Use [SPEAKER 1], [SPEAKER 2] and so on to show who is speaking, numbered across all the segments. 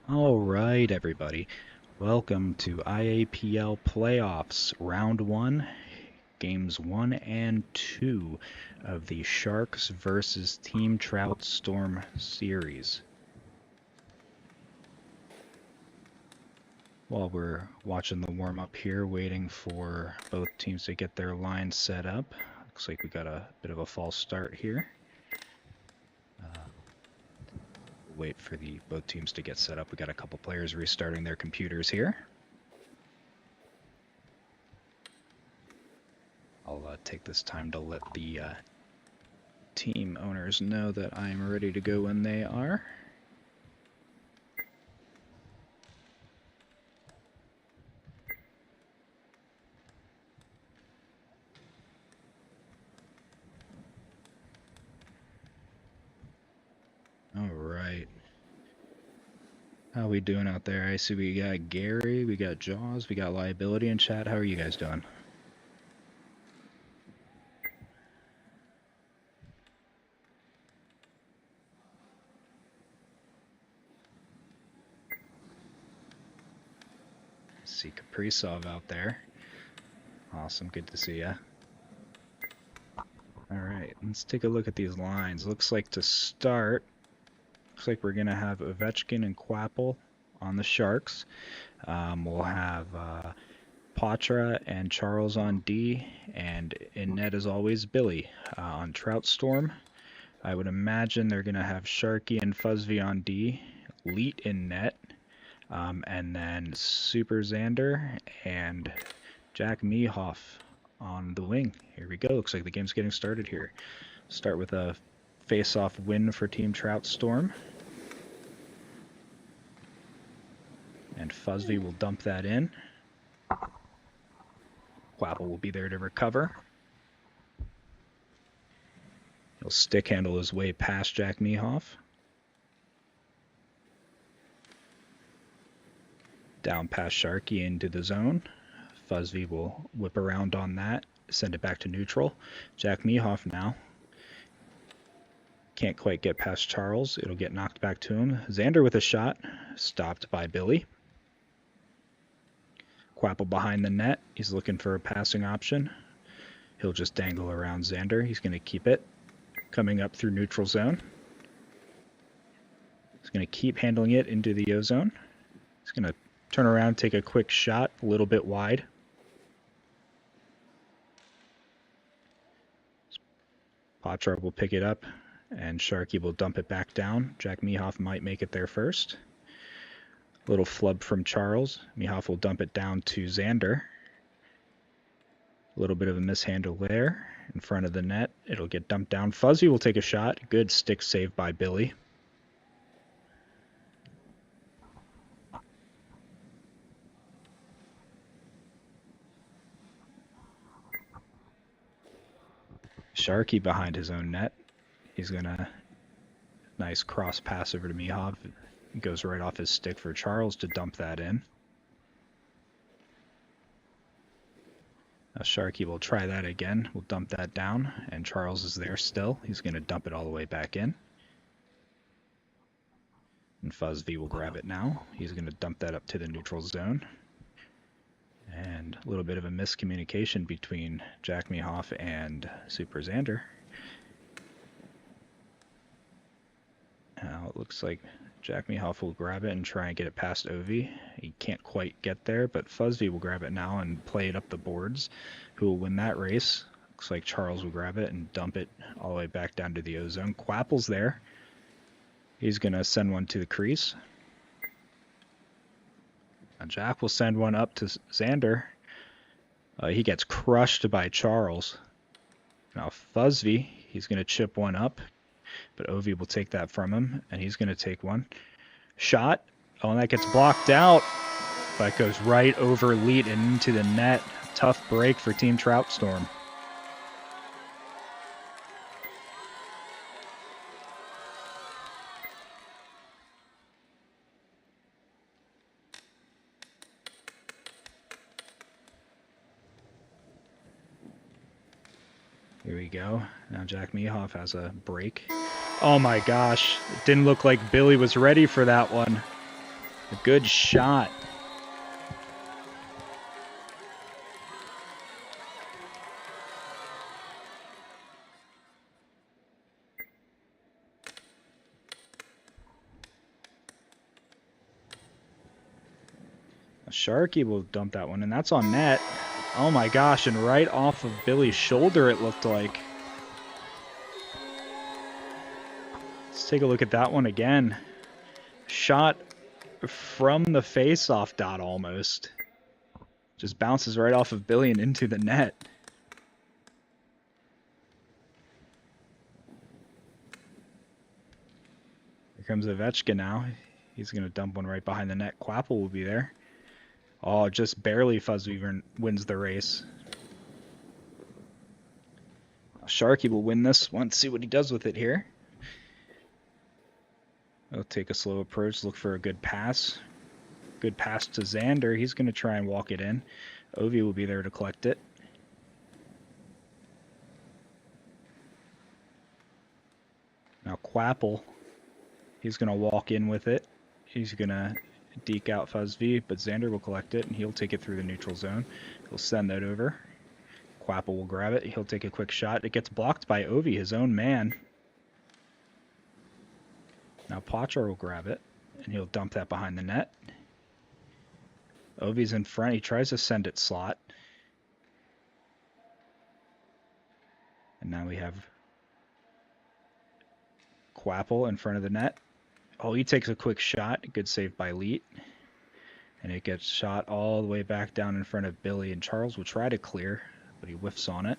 [SPEAKER 1] All right, everybody. Welcome to IAPL Playoffs, Round 1, Games 1 and 2 of the Sharks versus Team Trout Storm series. While we're watching the warm-up here, waiting for both teams to get their lines set up. Looks like we got a bit of a false start here. Wait for both teams to get set up. We got a couple players restarting their computers here. I'll take this time to let the team owners know that I'm ready to go when they are. All right. How we doing out there? I see we got Gary, we got Jaws, we got Liability in chat. How are you guys doing? See Kaprizov out there. Awesome, good to see ya. All right, let's take a look at these lines. Looks like to start, looks like we're gonna have Ovechkin and Quapple on the Sharks. We'll have Patra and Charles on D, and in net as always Billy on Trout Storm. I would imagine they're going to have Sharky and Fuzzby on D, Leet in net, and then Super Xander and Jack Mehoff on the wing. Here we go. Looks like the game's getting started here. Start with a face-off win for Team Trout Storm. And Fuzzby will dump that in. Quapple will be there to recover. He'll stick handle his way past Jack Mehoff. Down past Sharky into the zone. Fuzzby will whip around on that, send it back to neutral. Jack Mehoff now. Can't quite get past Charles. It'll get knocked back to him. Xander with a shot. Stopped by Billy. Quapple behind the net. He's looking for a passing option. He'll just dangle around Xander. He's going to keep it. Coming up through neutral zone. He's going to keep handling it into the O-zone. He's going to turn around, take a quick shot, a little bit wide. Patra will pick it up, and Sharky will dump it back down. Jack Mehoff might make it there first. Little flub from Charles. Mehoff will dump it down to Xander. A little bit of a mishandle there in front of the net. It'll get dumped down. Fuzzy will take a shot. Good stick save by Billy. Sharky behind his own net. He's going to nice cross pass over to Mehoff. It goes right off his stick for Charles to dump that in. Now Sharky will try that again. We'll dump that down, and Charles is there still. He's going to dump it all the way back in. And Fuzzby will grab it now. He's going to dump that up to the neutral zone. And a little bit of a miscommunication between Jack Mehoff and Super Xander. Now it looks like Jack Mehoff will grab it and try and get it past Ovi. He can't quite get there, but Fuzzby will grab it now and play it up the boards. Who will win that race? Looks like Charles will grab it and dump it all the way back down to the O-zone. Quapple's there. He's going to send one to the crease. Now Jack will send one up to Xander. He gets crushed by Charles. Now Fuzzby, he's going to chip one up. But Ovi will take that from him, and he's going to take one. Shot. Oh, and that gets blocked out. That goes right over Leet and into the net. Tough break for Team Trout Storm. Here we go. Now Jack Mehoff has a break. Oh my gosh. It didn't look like Billy was ready for that one. A good shot. Sharky will dump that one, and that's on net. Oh my gosh, and right off of Billy's shoulder it looked like. Let's take a look at that one again. Shot from the face-off dot almost. Just bounces right off of Billy and into the net. Here comes Ovechkin now. He's going to dump one right behind the net. Quapple will be there. Oh, just barely Fuzzweaver wins the race. Sharky will win this one. See what he does with it here. He'll take a slow approach, look for a good pass. Good pass to Xander. He's going to try and walk it in. Ovi will be there to collect it. Now Quapple, he's going to walk in with it. He's going to deke out Fuzzv, but Xander will collect it, and he'll take it through the neutral zone. He'll send that over. Quapple will grab it. He'll take a quick shot. It gets blocked by Ovi, his own man. Now Pochar will grab it, and he'll dump that behind the net. Ovi's in front. He tries to send it slot. And now we have Quapple in front of the net. Oh, he takes a quick shot. Good save by Leet. And it gets shot all the way back down in front of Billy. And Charles will try to clear, but he whiffs on it.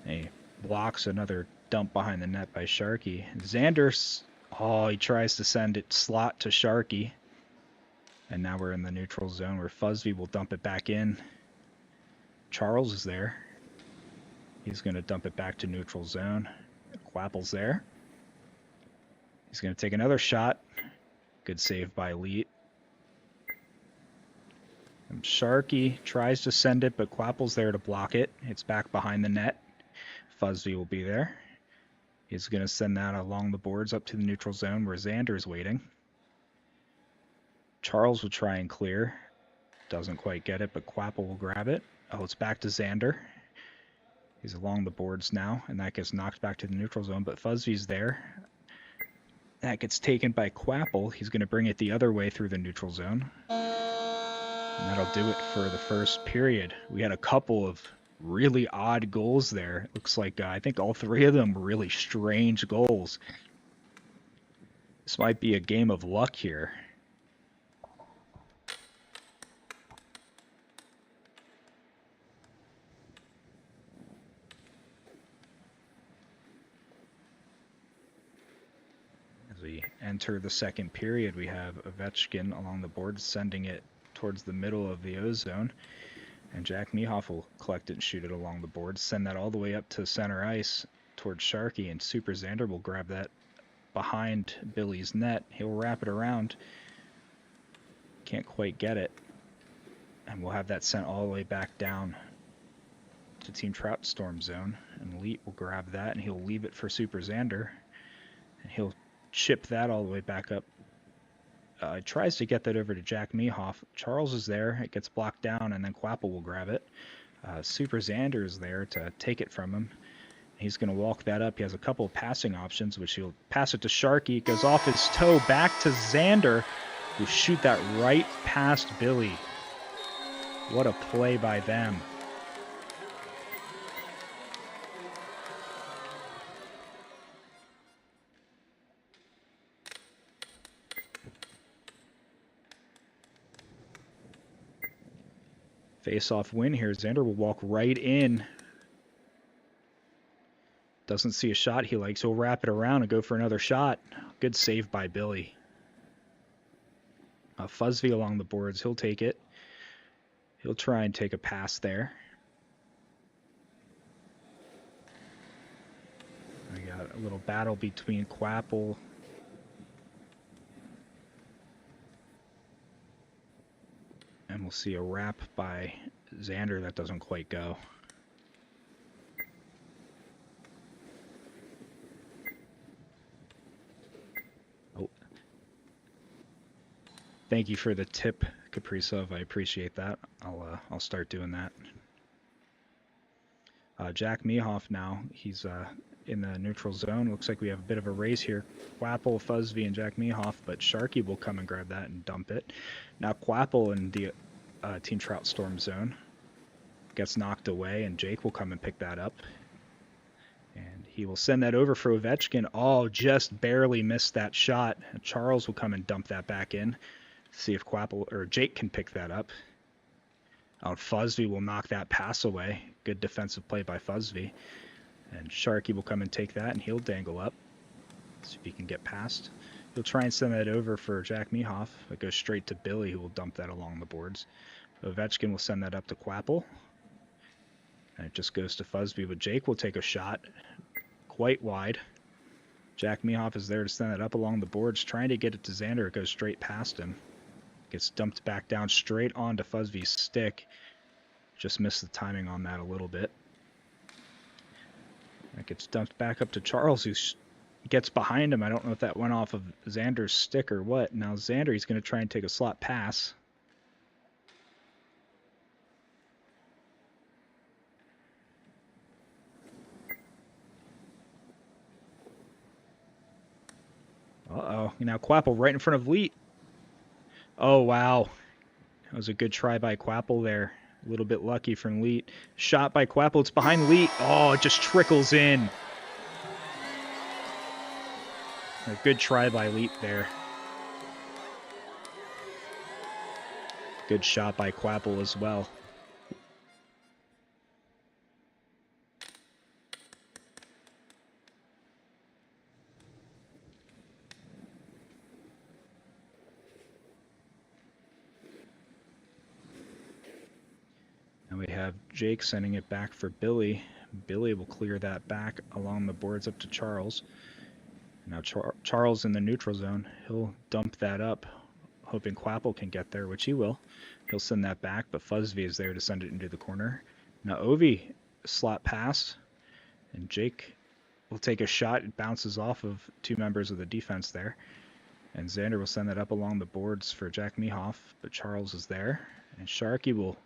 [SPEAKER 1] And he blocks another dump behind the net by Sharky. Xander's, oh, he tries to send it slot to Sharky. And now we're in the neutral zone where Fuzzv will dump it back in. Charles is there. He's going to dump it back to neutral zone. Quapple's there. He's going to take another shot. Good save by Leet. And Sharky tries to send it, but Quapple's there to block it. It's back behind the net. Fuzzv will be there. He's going to send that along the boards up to the neutral zone where Xander's waiting. Charles will try and clear. Doesn't quite get it, but Quapple will grab it. Oh, it's back to Xander. He's along the boards now, and that gets knocked back to the neutral zone, but Fuzzv's there. That gets taken by Quapple. He's going to bring it the other way through the neutral zone. And that'll do it for the first period. We had a couple of really odd goals there. It looks like I think all three of them were really strange goals. This might be a game of luck here. As we enter the second period, we have Ovechkin along the board sending it towards the middle of the O-zone. And Jack Mehoff will collect it and shoot it along the board. Send that all the way up to center ice towards Sharky, and Super Xander will grab that behind Billy's net. He'll wrap it around. Can't quite get it. And we'll have that sent all the way back down to Team Trout storm zone. And Leet will grab that, and he'll leave it for Super Xander. And he'll chip that all the way back up. Tries to get that over to Jack Mehoff. Charles is there. It gets blocked down, and then Quapple will grab it. Super Xander is there to take it from him. He's going to walk that up. He has a couple of passing options, which he'll pass it to Sharky. It goes off his toe back to Xander, who shoot that right past Billy. What a play by them. Face-off win here. Xander will walk right in. Doesn't see a shot he likes. He'll wrap it around and go for another shot. Good save by Billy. Fuzzv along the boards. He'll take it. He'll try and take a pass there. We got a little battle between Quapple and we'll see a wrap by Xander that doesn't quite go. Oh, Thank you for the tip, Kaprizov. I appreciate that. I'll start doing that. Jack Mehoff now. He's in the neutral zone. Looks like we have a bit of a race here. Quapple, Fuzzby, and Jack Mehoff, but Sharky will come and grab that and dump it. Now Quapple in the Team Trout Storm zone gets knocked away, and Jake will come and pick that up. And he will send that over for Ovechkin. Oh, just barely missed that shot. Charles will come and dump that back in. See if Quapple or Jake can pick that up. Fuzzby will knock that pass away. Good defensive play by Fuzzby. And Sharky will come and take that, and he'll dangle up. See if he can get past. He'll try and send that over for Jack Mehoff. It goes straight to Billy, who will dump that along the boards. Ovechkin will send that up to Quapple. And it just goes to Fuzzby, but Jake will take a shot quite wide. Jack Mehoff is there to send it up along the boards, trying to get it to Xander. It goes straight past him. Gets dumped back down straight onto Fuzzby's stick. Just missed the timing on that a little bit. That gets dumped back up to Charles, who gets behind him. I don't know if that went off of Xander's stick or what. Now Xander, he's going to try and take a slot pass. Uh-oh. Now Quapple right in front of Leet. Oh, wow. That was a good try by Quapple there. A little bit lucky from Leet. Shot by Quapple. It's behind Leet. Oh, it just trickles in. A good try by Leet there. Good shot by Quapple as well. And we have Jake sending it back for Billy. Billy will clear that back along the boards up to Charles. Now Charles in the neutral zone. He'll dump that up, hoping Quapple can get there, which he will. He'll send that back, but Fuzzby is there to send it into the corner. Now Ovi, slot pass, and Jake will take a shot. It bounces off of two members of the defense there. And Xander will send that up along the boards for Jack Mehoff, but Charles is there. And Sharky will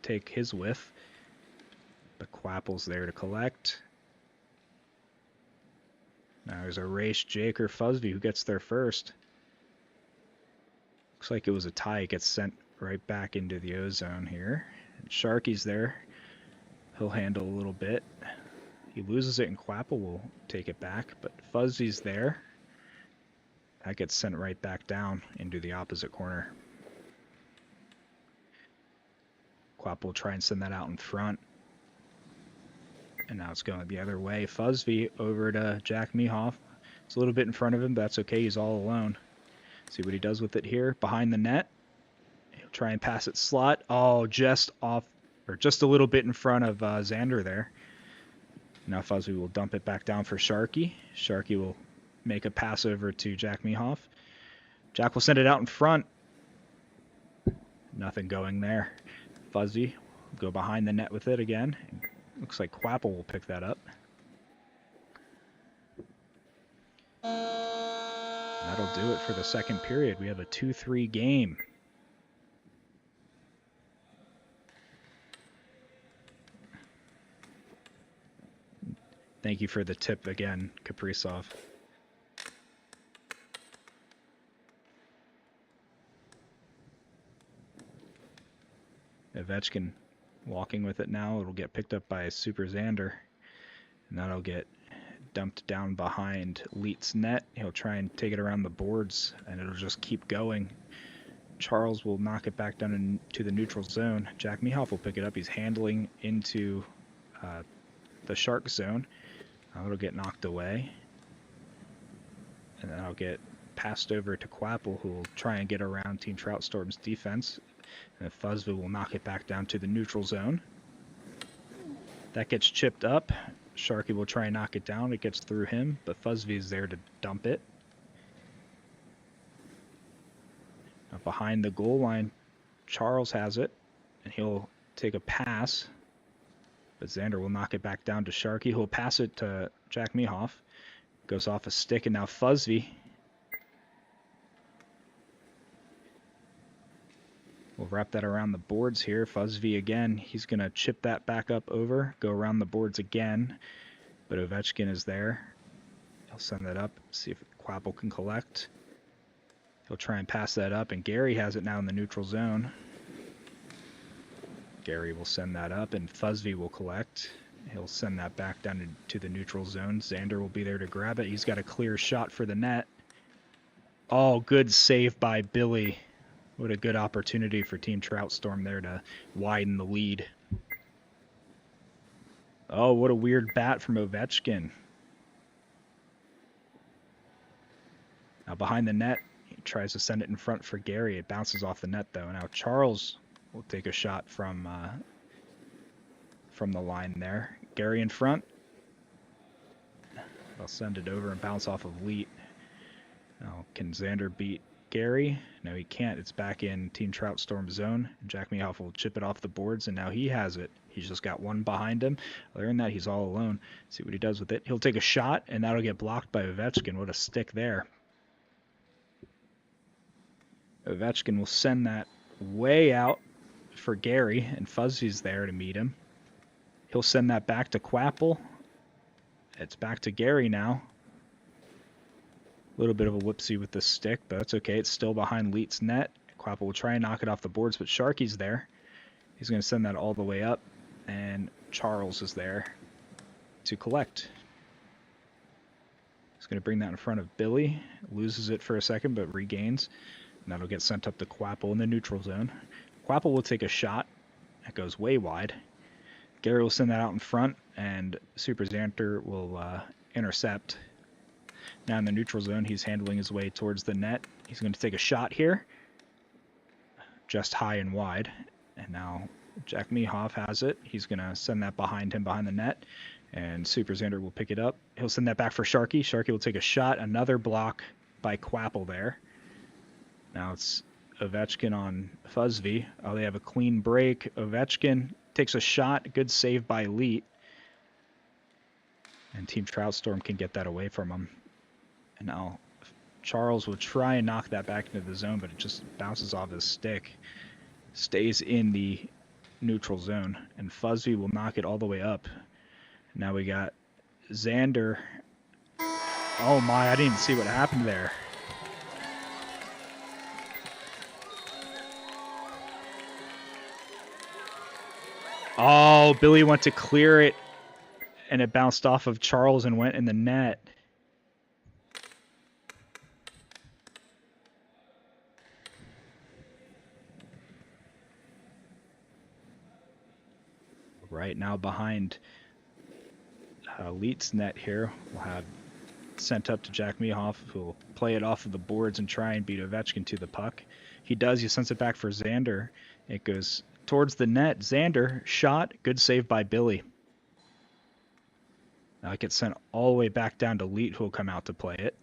[SPEAKER 1] take his whiff, but Quapple's there to collect. Now there's a race, Jake or Fuzzby, who gets there first. Looks like it was a tie. It gets sent right back into the O-zone here. And Sharky's there. He'll handle a little bit. He loses it, and Quapple will take it back, but Fuzzy's there. That gets sent right back down into the opposite corner. Quapple will try and send that out in front. And now it's going the other way. Fuzzby over to Jack Mehoff. It's a little bit in front of him, but that's okay. He's all alone. See what he does with it here. Behind the net. He'll try and pass it slot. Oh, just off, or just a little bit in front of Xander there. Now Fuzzby will dump it back down for Sharky. Sharky will make a pass over to Jack Mehoff. Jack will send it out in front. Nothing going there. Fuzzy will go behind the net with it again. Looks like Quapple will pick that up. That'll do it for the second period. We have a 2-3 game. Thank you for the tip again, Kaprizov. Ovechkin walking with it now. It'll get picked up by Super Xander. And that'll get dumped down behind Leet's net. He'll try and take it around the boards, and it'll just keep going. Charles will knock it back down into the neutral zone. Jack Mehoff will pick it up. He's handling into the Shark zone. It'll get knocked away. And then I'll get passed over to Quapple, who will try and get around Team Trout Storm's defense. And Fuzzby will knock it back down to the neutral zone. That gets chipped up. Sharky will try and knock it down. It gets through him, but Fuzzby is there to dump it. Now behind the goal line, Charles has it, and he'll take a pass. But Xander will knock it back down to Sharky, who will pass it to Jack Mehoff. Goes off a stick, and now Fuzzby We'll wrap that around the boards here. Fuzzv again, he's going to chip that back up over, go around the boards again, but Ovechkin is there. He'll send that up, see if Quapple can collect. He'll try and pass that up, and Gary has it now in the neutral zone. Gary will send that up, and Fuzzv will collect. He'll send that back down to the neutral zone. Xander will be there to grab it. He's got a clear shot for the net. Oh, good save by Billy. What a good opportunity for Team Trout Storm there to widen the lead. Oh, what a weird bat from Ovechkin. Now behind the net, he tries to send it in front for Gary. It bounces off the net, though. Now Charles will take a shot from the line there. Gary in front. They'll send it over and bounce off of Leet. Now, can Xander beat Gary? No, he can't. It's back in Team Trout Storm zone. Jack Mehoff will chip it off the boards, and now he has it. He's just got one behind him. Other than that, he's all alone. See what he does with it. He'll take a shot, and that'll get blocked by Ovechkin. What a stick there. Ovechkin will send that way out for Gary, and Fuzzy's there to meet him. He'll send that back to Quapple. It's back to Gary now. A little bit of a whoopsie with the stick, but that's okay. It's still behind Leet's net. Quapple will try and knock it off the boards, but Sharky's there. He's going to send that all the way up, and Charles is there to collect. He's going to bring that in front of Billy. Loses it for a second, but regains. And that'll get sent up to Quapple in the neutral zone. Quapple will take a shot. That goes way wide. Gary will send that out in front, and Super Xanter will intercept. Now in the neutral zone, he's handling his way towards the net. He's going to take a shot here. Just high and wide. And now Jack Mehoff has it. He's going to send that behind him, behind the net. And Super Xander will pick it up. He'll send that back for Sharky. Sharky will take a shot. Another block by Quapple there. Now it's Ovechkin on Fuzzv. Oh, they have a clean break. Ovechkin takes a shot. Good save by Leet. And Team Trout Storm can get that away from him. And now Charles will try and knock that back into the zone, but it just bounces off his stick. Stays in the neutral zone. And Fuzzv will knock it all the way up. Now we got Xander. Oh my, I didn't even see what happened there. Oh, Billy went to clear it, and it bounced off of Charles and went in the net. Right now behind Leet's net here, we'll have sent up to Jack Mehoff, who will play it off of the boards and try and beat Ovechkin to the puck. He does. He sends it back for Xander. It goes towards the net. Xander, shot. Good save by Billy. Now it gets sent all the way back down to Leet, who will come out to play it.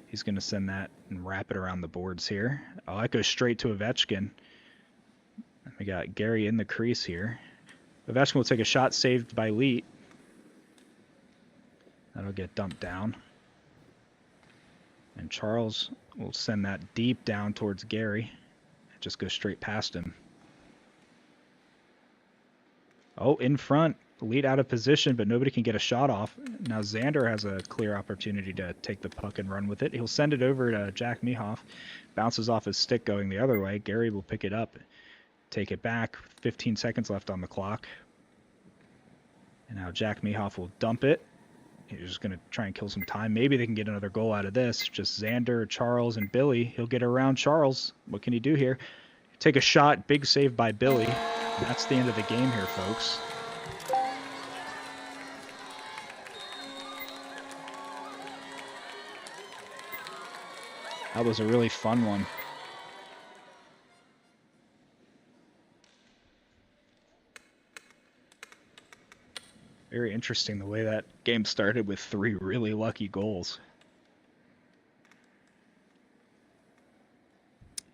[SPEAKER 1] He's going to send that and wrap it around the boards here. Oh, that goes straight to Ovechkin. We got Gary in the crease here. Ovechkin will take a shot saved by Leet. That'll get dumped down. And Charles will send that deep down towards Gary. It just goes straight past him. Oh, in front. Leet out of position, but nobody can get a shot off. Now Xander has a clear opportunity to take the puck and run with it. He'll send it over to Jack Mehoff. Bounces off his stick going the other way. Gary will pick it up. Take it back. 15 seconds left on the clock. And now Jack Mehoff will dump it. He's just going to try and kill some time. Maybe they can get another goal out of this. Just Xander, Charles, and Billy. He'll get around Charles. What can he do here? Take a shot. Big save by Billy. And that's the end of the game here, folks. That was a really fun one. Very interesting the way that game started with 3 really lucky goals.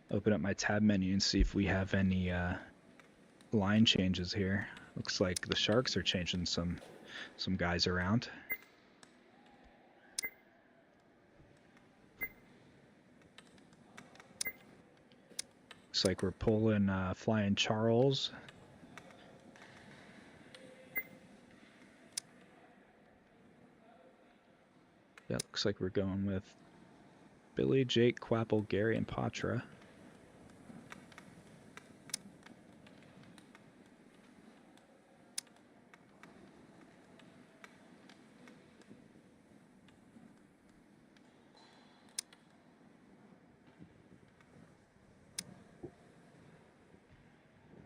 [SPEAKER 1] Open up my tab menu and see if we have any line changes here. Looks like the Sharks are changing some guys around. Looks Looks like we're pulling Flying Charles. Yeah, looks like we're going with Billy, Jake, Quapple, Gary, and Patra.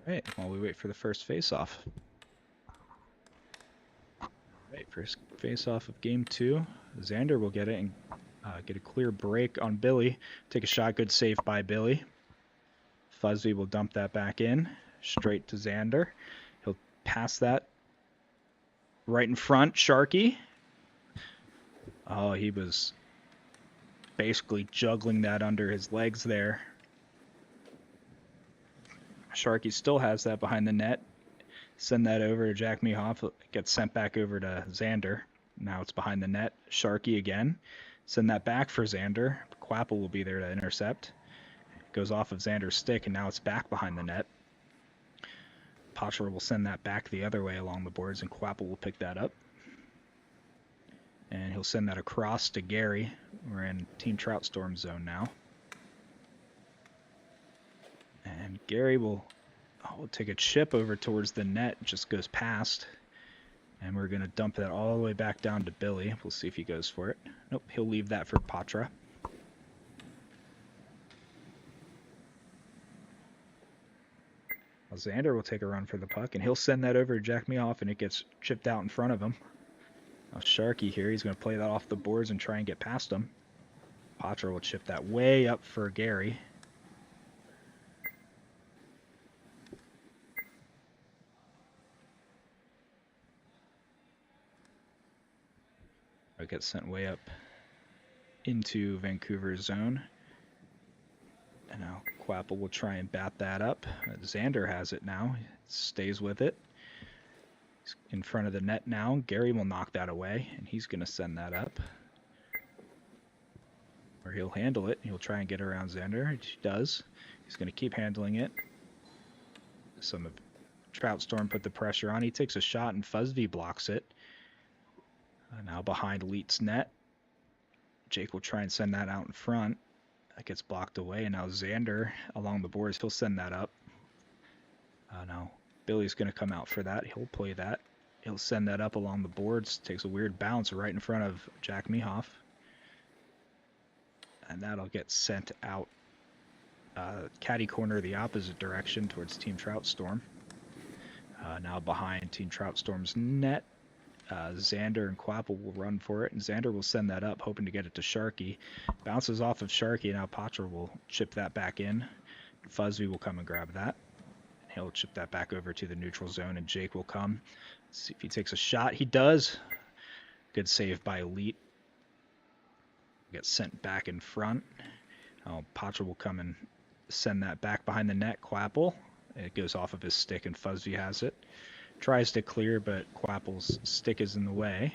[SPEAKER 1] All right, while we wait for the first face-off. Right, first face-off of game 2. Xander will get it and get a clear break on Billy. Take a shot, good save by Billy. Fuzzy will dump that back in, straight to Xander. He'll pass that right in front, Sharky. Oh, he was basically juggling that under his legs there. Sharky still has that behind the net. Send that over to Jack Mehoff. Gets sent back over to Xander. Now it's behind the net. Sharky again. Send that back for Xander. Quapple will be there to intercept. Goes off of Xander's stick, and now it's back behind the net. Patra will send that back the other way along the boards, and Quapple will pick that up. And he'll send that across to Gary. We're in Team Trout Storm zone now. And Gary will take a chip over towards the net. Just goes past. And we're going to dump that all the way back down to Billy. We'll see if he goes for it. Nope, he'll leave that for Patra. Xander will take a run for the puck, and he'll send that over to Jack Mehoff, and it gets chipped out in front of him. Now Sharky here, he's going to play that off the boards and try and get past him. Patra will chip that way up for Gary. It gets sent way up into Vancouver's zone. And now Quapple will try and bat that up. Xander has it now. He stays with it. He's in front of the net now. Gary will knock that away, and he's going to send that up. Or he'll handle it. He'll try and get around Xander. He does. He's going to keep handling it. Some of Trout Storm put the pressure on. He takes a shot, and Fuzzy blocks it. Now behind Leet's net. Jake will try and send that out in front. That gets blocked away, and now Xander along the boards, he'll send that up. Now Billy's going to come out for that. He'll play that. He'll send that up along the boards. Takes a weird bounce right in front of Jack Mehoff. And that'll get sent out caddy corner the opposite direction towards Team Trout Storm. Now behind Team Trout Storm's net. Xander and Quapple will run for it, and Xander will send that up, hoping to get it to Sharky. Bounces off of Sharky, and now Patra will chip that back in. Fuzzy will come and grab that. He'll chip that back over to the neutral zone, and Jake will come. Let's see if he takes a shot. He does. Good save by Elite. Gets sent back in front. Patra will come and send that back behind the net. Quapple. It goes off of his stick, and Fuzzy has it. Tries to clear, but Quapple's stick is in the way.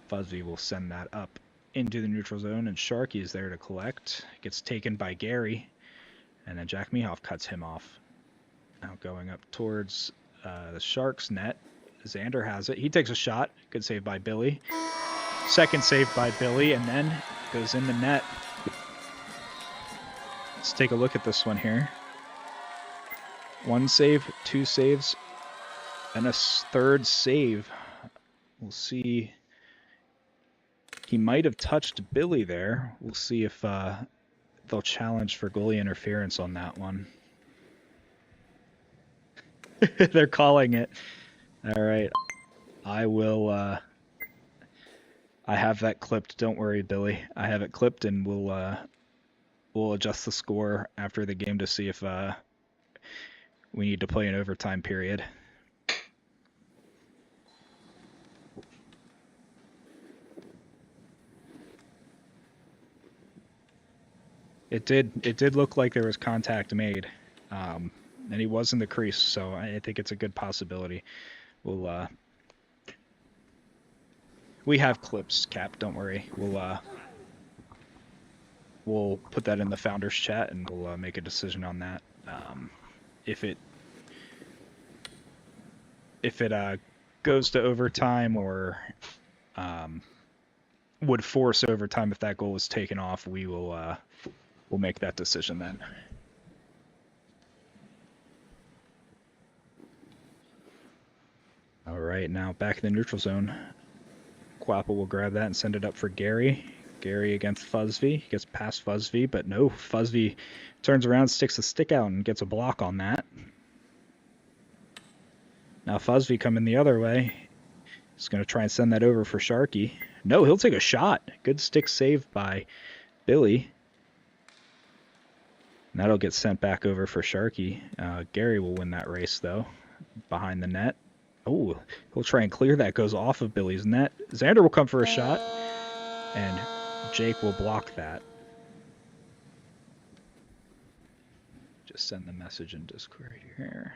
[SPEAKER 1] Fuzzy will send that up into the neutral zone, and Sharky is there to collect. Gets taken by Gary, and then Jack Mehoff cuts him off. Now going up towards the Sharks net. Xander has it. He takes a shot. Good save by Billy. Second save by Billy, and then goes in the net. Let's take a look at this one here. One save, two saves, and a third save. We'll see. He might have touched Billy there. We'll see if they'll challenge for goalie interference on that one. They're calling it. All right. I will. I have that clipped. Don't worry, Billy. I have it clipped, and we'll adjust the score after the game to see if we need to play an overtime period. It did look like there was contact made, and he was in the crease, so I think it's a good possibility. We have clips, Cap. Don't worry. We'll we'll put that in the founders chat and we'll make a decision on that. If it goes to overtime or would force overtime if that goal was taken off, we'll make that decision then. All right, now back in the neutral zone. Quapple will grab that and send it up for Gary. Gary against Fuzzv. He gets past Fuzzv, but no, Fuzzv turns around, sticks a stick out, and gets a block on that. Now Fuzzv coming the other way. He's going to try and send that over for Sharky. No, he'll take a shot. Good stick save by Billy. And that'll get sent back over for Sharky. Gary will win that race, though, behind the net. Oh, he'll try and clear that. Goes off of Billy's net. Xander will come for a shot, and Jake will block that. Just send the message in Discord here.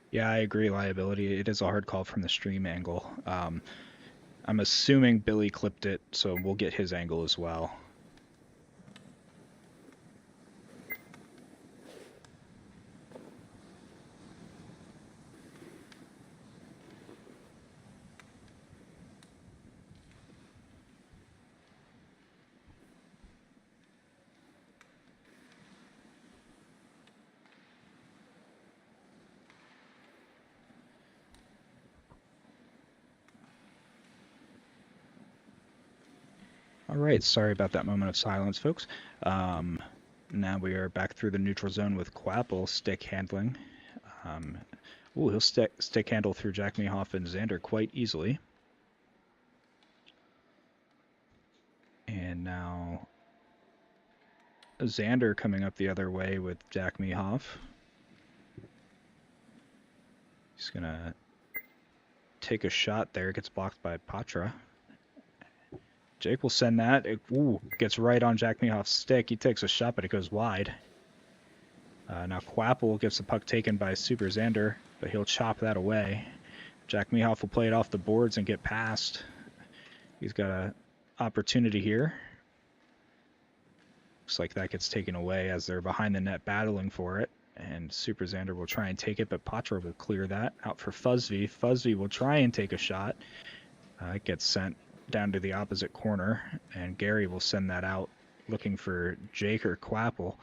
[SPEAKER 1] Yeah, I agree, liability. It is a hard call from the stream angle. I'm assuming Billy clipped it, so we'll get his angle as well. All right, sorry about that moment of silence, folks. Now we are back through the neutral zone with Quapple stick handling. Ooh, he'll stick handle through Jack Mehoff and Xander quite easily. And now Xander coming up the other way with Jack Mehoff. He's gonna take a shot there, gets blocked by Patra. Jake will send that. Ooh, gets right on Jack Mehoff's stick. He takes a shot, but it goes wide. Now Quapple gets the puck taken by Super Xander, but he'll chop that away. Jack Mehoff will play it off the boards and get past. He's got an opportunity here. Looks like that gets taken away as they're behind the net battling for it. And Super Xander will try and take it, but Patra will clear that. Out for Fuzzv. Fuzzv will try and take a shot. It gets sent down to the opposite corner, and Gary will send that out looking for Jake or Quapple,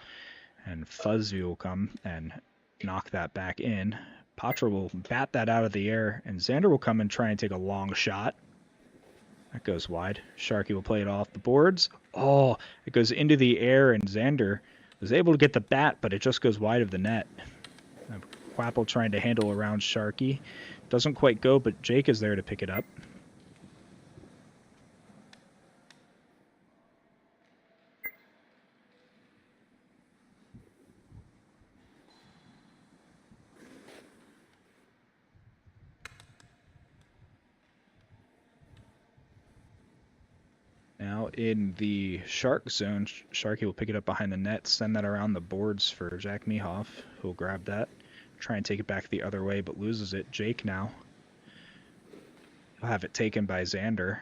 [SPEAKER 1] and Fuzzv will come and knock that back in. Patra will bat that out of the air, and Xander will come and try and take a long shot. That goes wide. Sharky will play it off the boards. Oh, it goes into the air, and Xander was able to get the bat, but it just goes wide of the net. Quapple trying to handle around Sharky. Doesn't quite go, but Jake is there to pick it up. Now in the Shark zone, Sharky will pick it up behind the net, send that around the boards for Jack Mehoff, who'll grab that, try and take it back the other way, but loses it. Jake now. He'll have it taken by Xander.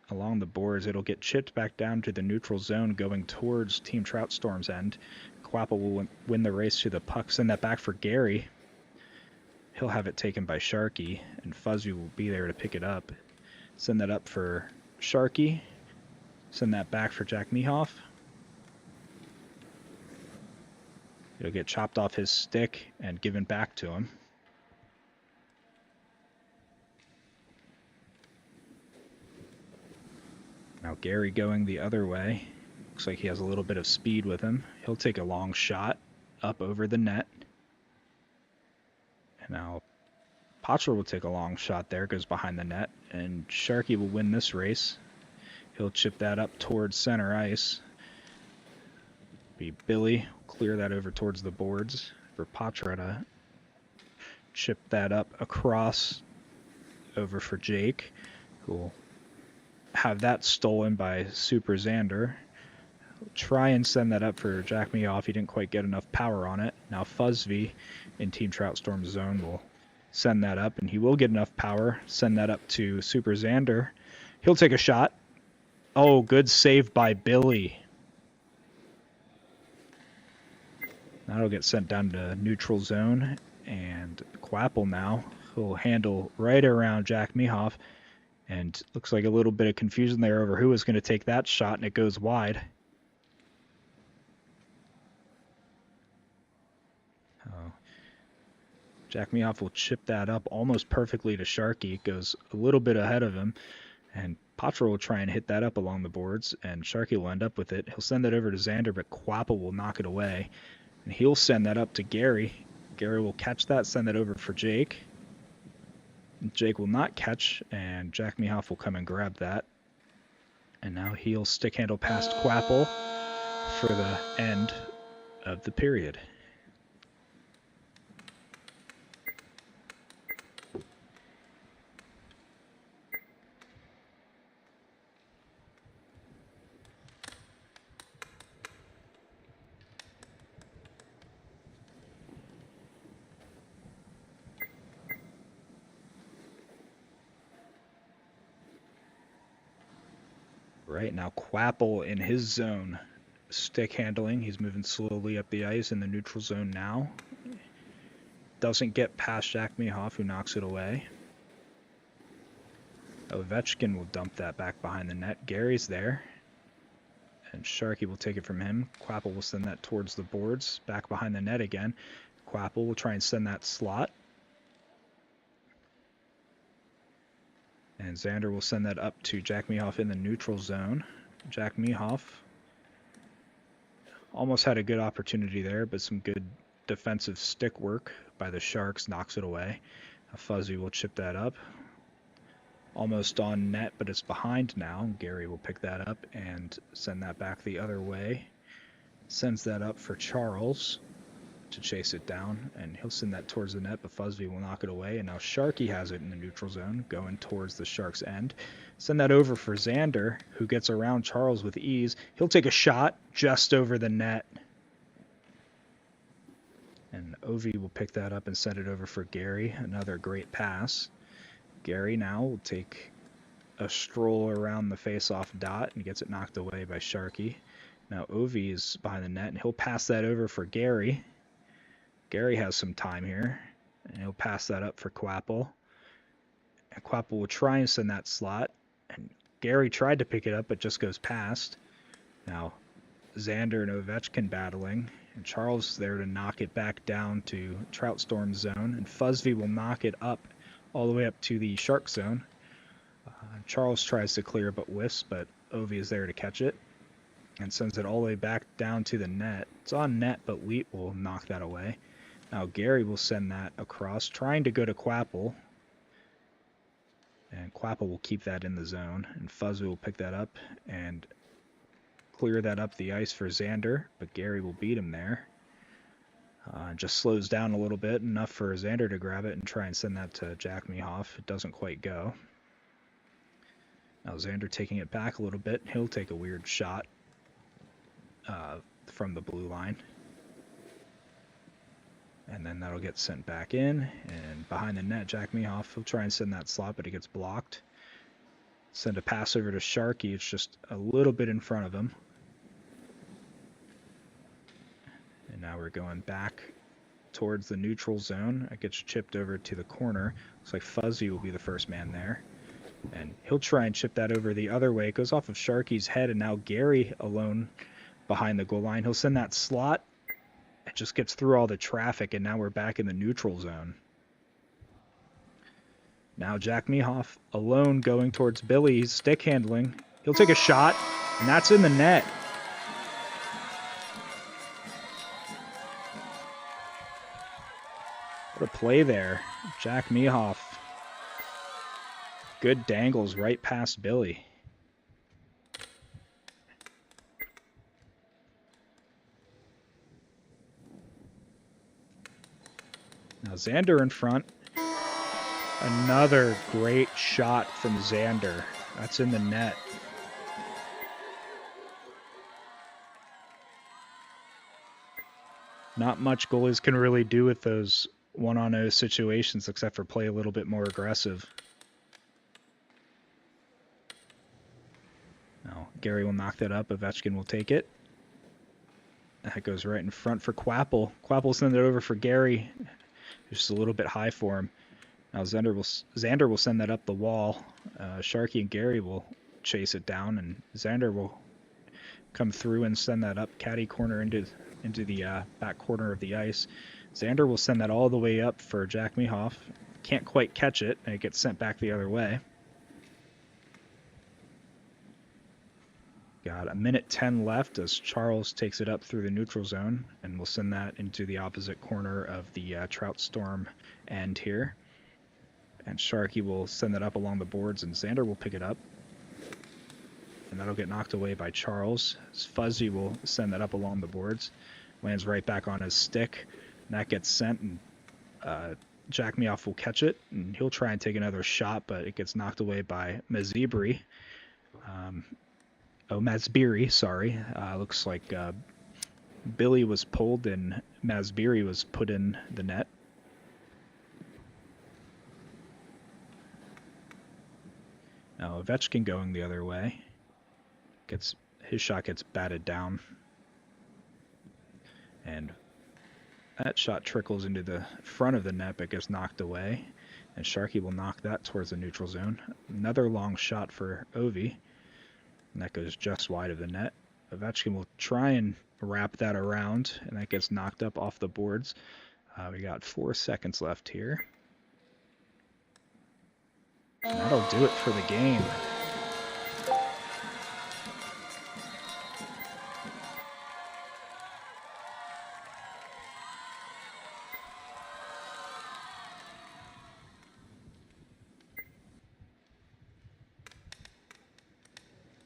[SPEAKER 1] Along the boards, it'll get chipped back down to the neutral zone going towards Team Trout Storm's end. Quapple will win the race to the puck, send that back for Gary. He'll have it taken by Sharky, and Fuzzv will be there to pick it up. Send that up for Sharky. Send that back for Jack Mehoff. It'll get chopped off his stick and given back to him. Now Gary going the other way. Looks like he has a little bit of speed with him. He'll take a long shot up over the net. And now Patra will take a long shot there, goes behind the net, and Sharky will win this race. He'll chip that up towards center ice. Be Billy, clear that over towards the boards for Patra to chip that up across over for Jake, who will have that stolen by Super Xander. Try and send that up for Jack Meoff. He didn't quite get enough power on it. Now Fuzzv in Team Trout Storm zone will send that up, and he will get enough power. Send that up to Super Xander. He'll take a shot. Oh, good save by Billy. That'll get sent down to neutral zone, and Quapple now will handle right around Jack Meoff, and looks like a little bit of confusion there over who was going to take that shot, and it goes wide. Jack Meoff will chip that up almost perfectly to Sharky. It goes a little bit ahead of him, and Patra will try and hit that up along the boards, and Sharky will end up with it. He'll send that over to Xander, but Quapple will knock it away, and he'll send that up to Gary. Gary will catch that, send that over for Jake. Jake will not catch, and Jack Meoff will come and grab that. And now he'll stick handle past Quapple for the end of the period. Right now, Quapple in his zone, stick handling. He's moving slowly up the ice in the neutral zone now. Doesn't get past Jack Meoff, who knocks it away. Ovechkin will dump that back behind the net. Gary's there, and Sharky will take it from him. Quapple will send that towards the boards, back behind the net again. Quapple will try and send that slot. And Xander will send that up to Jack Meoff in the neutral zone. Jack Meoff almost had a good opportunity there, but some good defensive stick work by the Sharks knocks it away. Fuzzy will chip that up. Almost on net, but it's behind now. Gary will pick that up and send that back the other way. Sends that up for Charles to chase it down, and he'll send that towards the net, but Fuzzby will knock it away, and now Sharky has it in the neutral zone, going towards the Sharks' end. Send that over for Xander, who gets around Charles with ease. He'll take a shot just over the net, and Ovi will pick that up and send it over for Gary. Another great pass. Gary now will take a stroll around the face-off dot and gets it knocked away by Sharky. Now Ovi is behind the net, and he'll pass that over for Gary. Gary has some time here, and he'll pass that up for Quapple. And Quapple will try and send that slot, and Gary tried to pick it up, but just goes past. Now, Xander and Ovechkin battling, and Charles is there to knock it back down to Trout Storm zone, and Fuzzby will knock it up all the way up to the Shark zone. Charles tries to clear, but whiffs, but Ovi is there to catch it, and sends it all the way back down to the net. It's on net, but Wheat will knock that away. Now Gary will send that across, trying to go to Quapple. And Quapple will keep that in the zone. And Fuzzy will pick that up and clear that up the ice for Xander. But Gary will beat him there. Just slows down a little bit, enough for Xander to grab it and try and send that to Jack Meoff. It doesn't quite go. Now Xander taking it back a little bit. He'll take a weird shot from the blue line. And then that'll get sent back in, and behind the net, Jack Meoff, he'll try and send that slot, but it gets blocked. Send a pass over to Sharky, it's just a little bit in front of him. And now we're going back towards the neutral zone. It gets chipped over to the corner. Looks like Fuzzy will be the first man there. And he'll try and chip that over the other way. It goes off of Sharky's head, and now Gary alone behind the goal line. He'll send that slot. It just gets through all the traffic, and now we're back in the neutral zone. Now Jack Meoff alone going towards Billy. He's stick handling. He'll take a shot, and that's in the net. What a play there. Jack Meoff. Good dangles right past Billy. Now Xander in front. Another great shot from Xander. That's in the net. Not much goalies can really do with those 1-on-0 situations except for play a little bit more aggressive. Now Gary will knock that up. Ovechkin will take it. That goes right in front for Quapple. Quapple will send it over for Gary. Just a little bit high for him. Now Xander will send that up the wall. Sharky and Gary will chase it down, and Xander will come through and send that up caddy corner into the back corner of the ice. Xander will send that all the way up for Jack Mehoff. Can't quite catch it, and it gets sent back the other way. Got a minute 10 left as Charles takes it up through the neutral zone, and we'll send that into the opposite corner of the Trout Storm end here. And Sharky will send that up along the boards, and Xander will pick it up. And that'll get knocked away by Charles. Fuzzy will send that up along the boards. Lands right back on his stick. And that gets sent, and Jack Meoff will catch it. And he'll try and take another shot, but it gets knocked away by Mazibri. Masbiri, sorry. Looks like Billy was pulled and Masbiri was put in the net. Now Ovechkin going the other way. His shot gets batted down. And that shot trickles into the front of the net but gets knocked away. And Sharky will knock that towards the neutral zone. Another long shot for Ovi. And that goes just wide of the net. Ovechkin will try and wrap that around, and that gets knocked up off the boards. We got 4 seconds left here. And that'll do it for the game.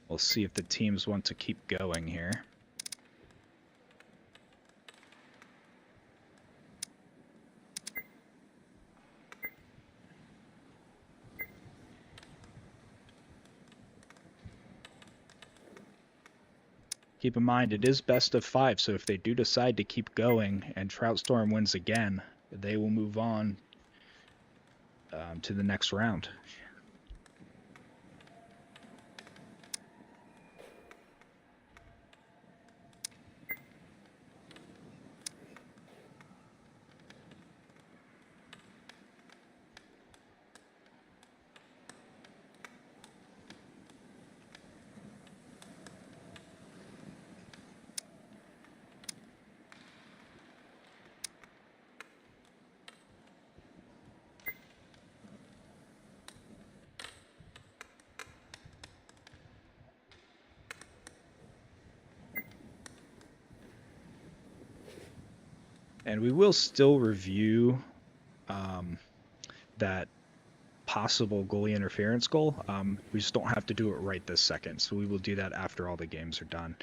[SPEAKER 1] We'll see if the teams want to keep going here. Keep in mind, it is best of 5, so if they do decide to keep going and Trout Storm wins again, they will move on to the next round. And we will still review that possible goalie interference goal. We just don't have to do it right this second. So we will do that after all the games are done.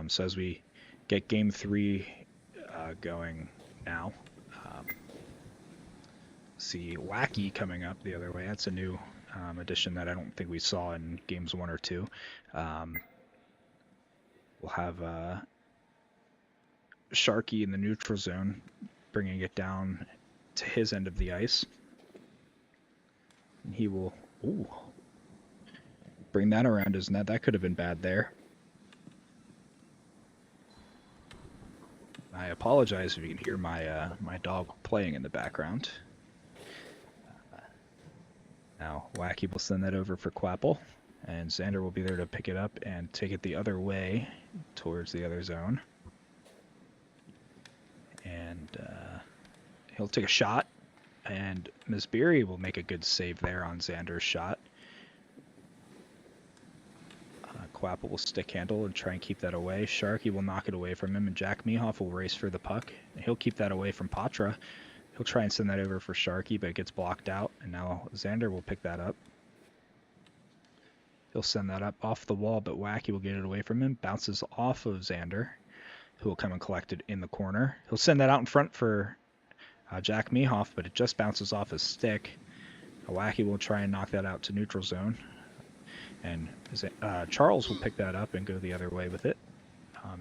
[SPEAKER 1] So as we get game 3 going now, see Wacky coming up the other way. That's a new addition that I don't think we saw in games 1 or 2. We'll have Sharky in the neutral zone, bringing it down to his end of the ice. And he will bring that around his net. That could have been bad there. I apologize if you can hear my dog playing in the background. Now Wacky will send that over for Quapple, and Xander will be there to pick it up and take it the other way towards the other zone. And he'll take a shot, and Masbiri will make a good save there on Xander's shot. Quapple will stick handle and try and keep that away. Sharky will knock it away from him, and Jack Mehoff will race for the puck. And he'll keep that away from Patra. He'll try and send that over for Sharky, but it gets blocked out, and now Xander will pick that up. He'll send that up off the wall, but Wacky will get it away from him. Bounces off of Xander, who will come and collect it in the corner. He'll send that out in front for Jack Mehoff, but it just bounces off his stick. Wacky will try and knock that out to neutral zone. And Charles will pick that up and go the other way with it.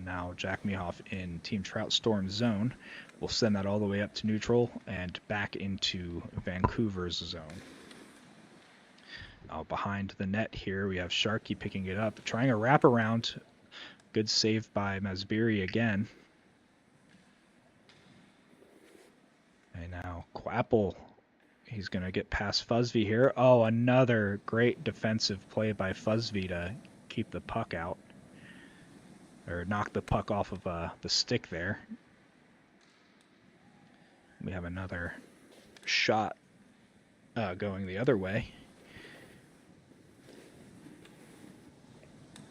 [SPEAKER 1] Now Jack Mehoff in Team Trout Storm zone will send that all the way up to neutral and back into Vancouver's zone. Behind the net here, we have Sharky picking it up, trying a wraparound. Good save by Masbiri again. And now Quapple, he's going to get past Fuzzby here. Oh, another great defensive play by Fuzzby to keep the puck out. Or knock the puck off of the stick there. We have another shot going the other way.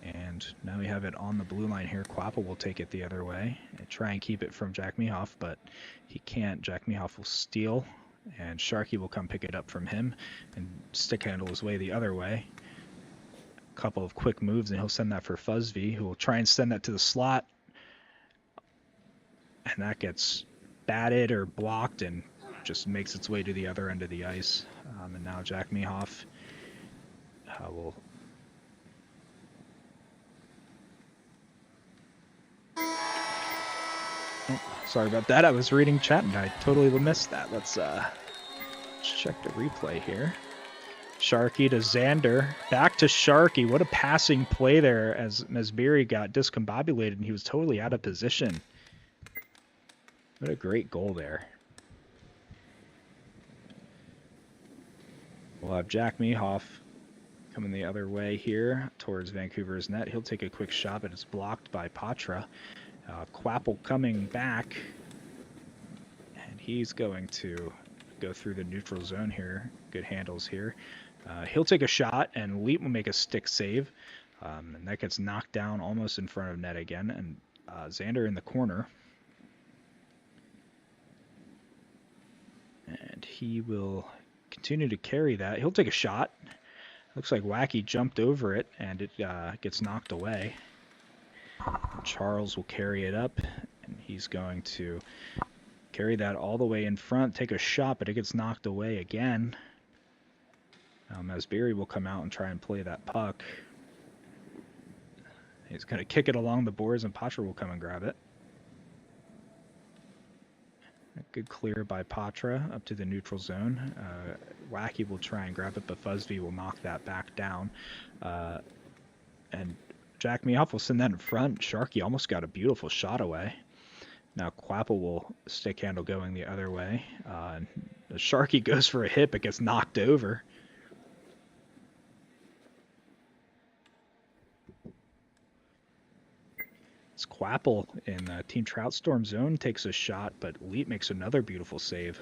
[SPEAKER 1] And now we have it on the blue line here. Quapple will take it the other way and try and keep it from Jack Mehoff, but he can't. Jack Mehoff will steal, and Sharky will come pick it up from him and stick handle his way the other way. A couple of quick moves, and he'll send that for Fuzzby, who will try and send that to the slot. And that gets batted or blocked and just makes its way to the other end of the ice. And now Jack Mehoff will... Sorry about that. I was reading chat and I totally missed that. Let's check the replay here. Sharky to Xander. Back to Sharky. What a passing play there as Masbiri got discombobulated and he was totally out of position. What a great goal there. We'll have Jack Mehoff coming the other way here towards Vancouver's net. He'll take a quick shot, but it's blocked by Patra. Quapple coming back, and he's going to go through the neutral zone here. Good handles here. He'll take a shot, and Leap will make a stick save, and that gets knocked down almost in front of net again, and Xander in the corner. And he will continue to carry that. He'll take a shot. Looks like Wacky jumped over it, and it gets knocked away. Charles will carry it up, and he's going to carry that all the way in front, take a shot, but it gets knocked away again. Masbiri will come out and try and play that puck. He's going to kick it along the boards, and Patra will come and grab it. A good clear by Patra up to the neutral zone. Wacky will try and grab it, but Fuzzby will knock that back down. And Jack Mehoff will send that in front. Sharky almost got a beautiful shot away. Now Quapple will stick handle going the other way. Sharky goes for a hit, but gets knocked over. It's Quapple in Team Trout Storm zone, takes a shot, but Leap makes another beautiful save.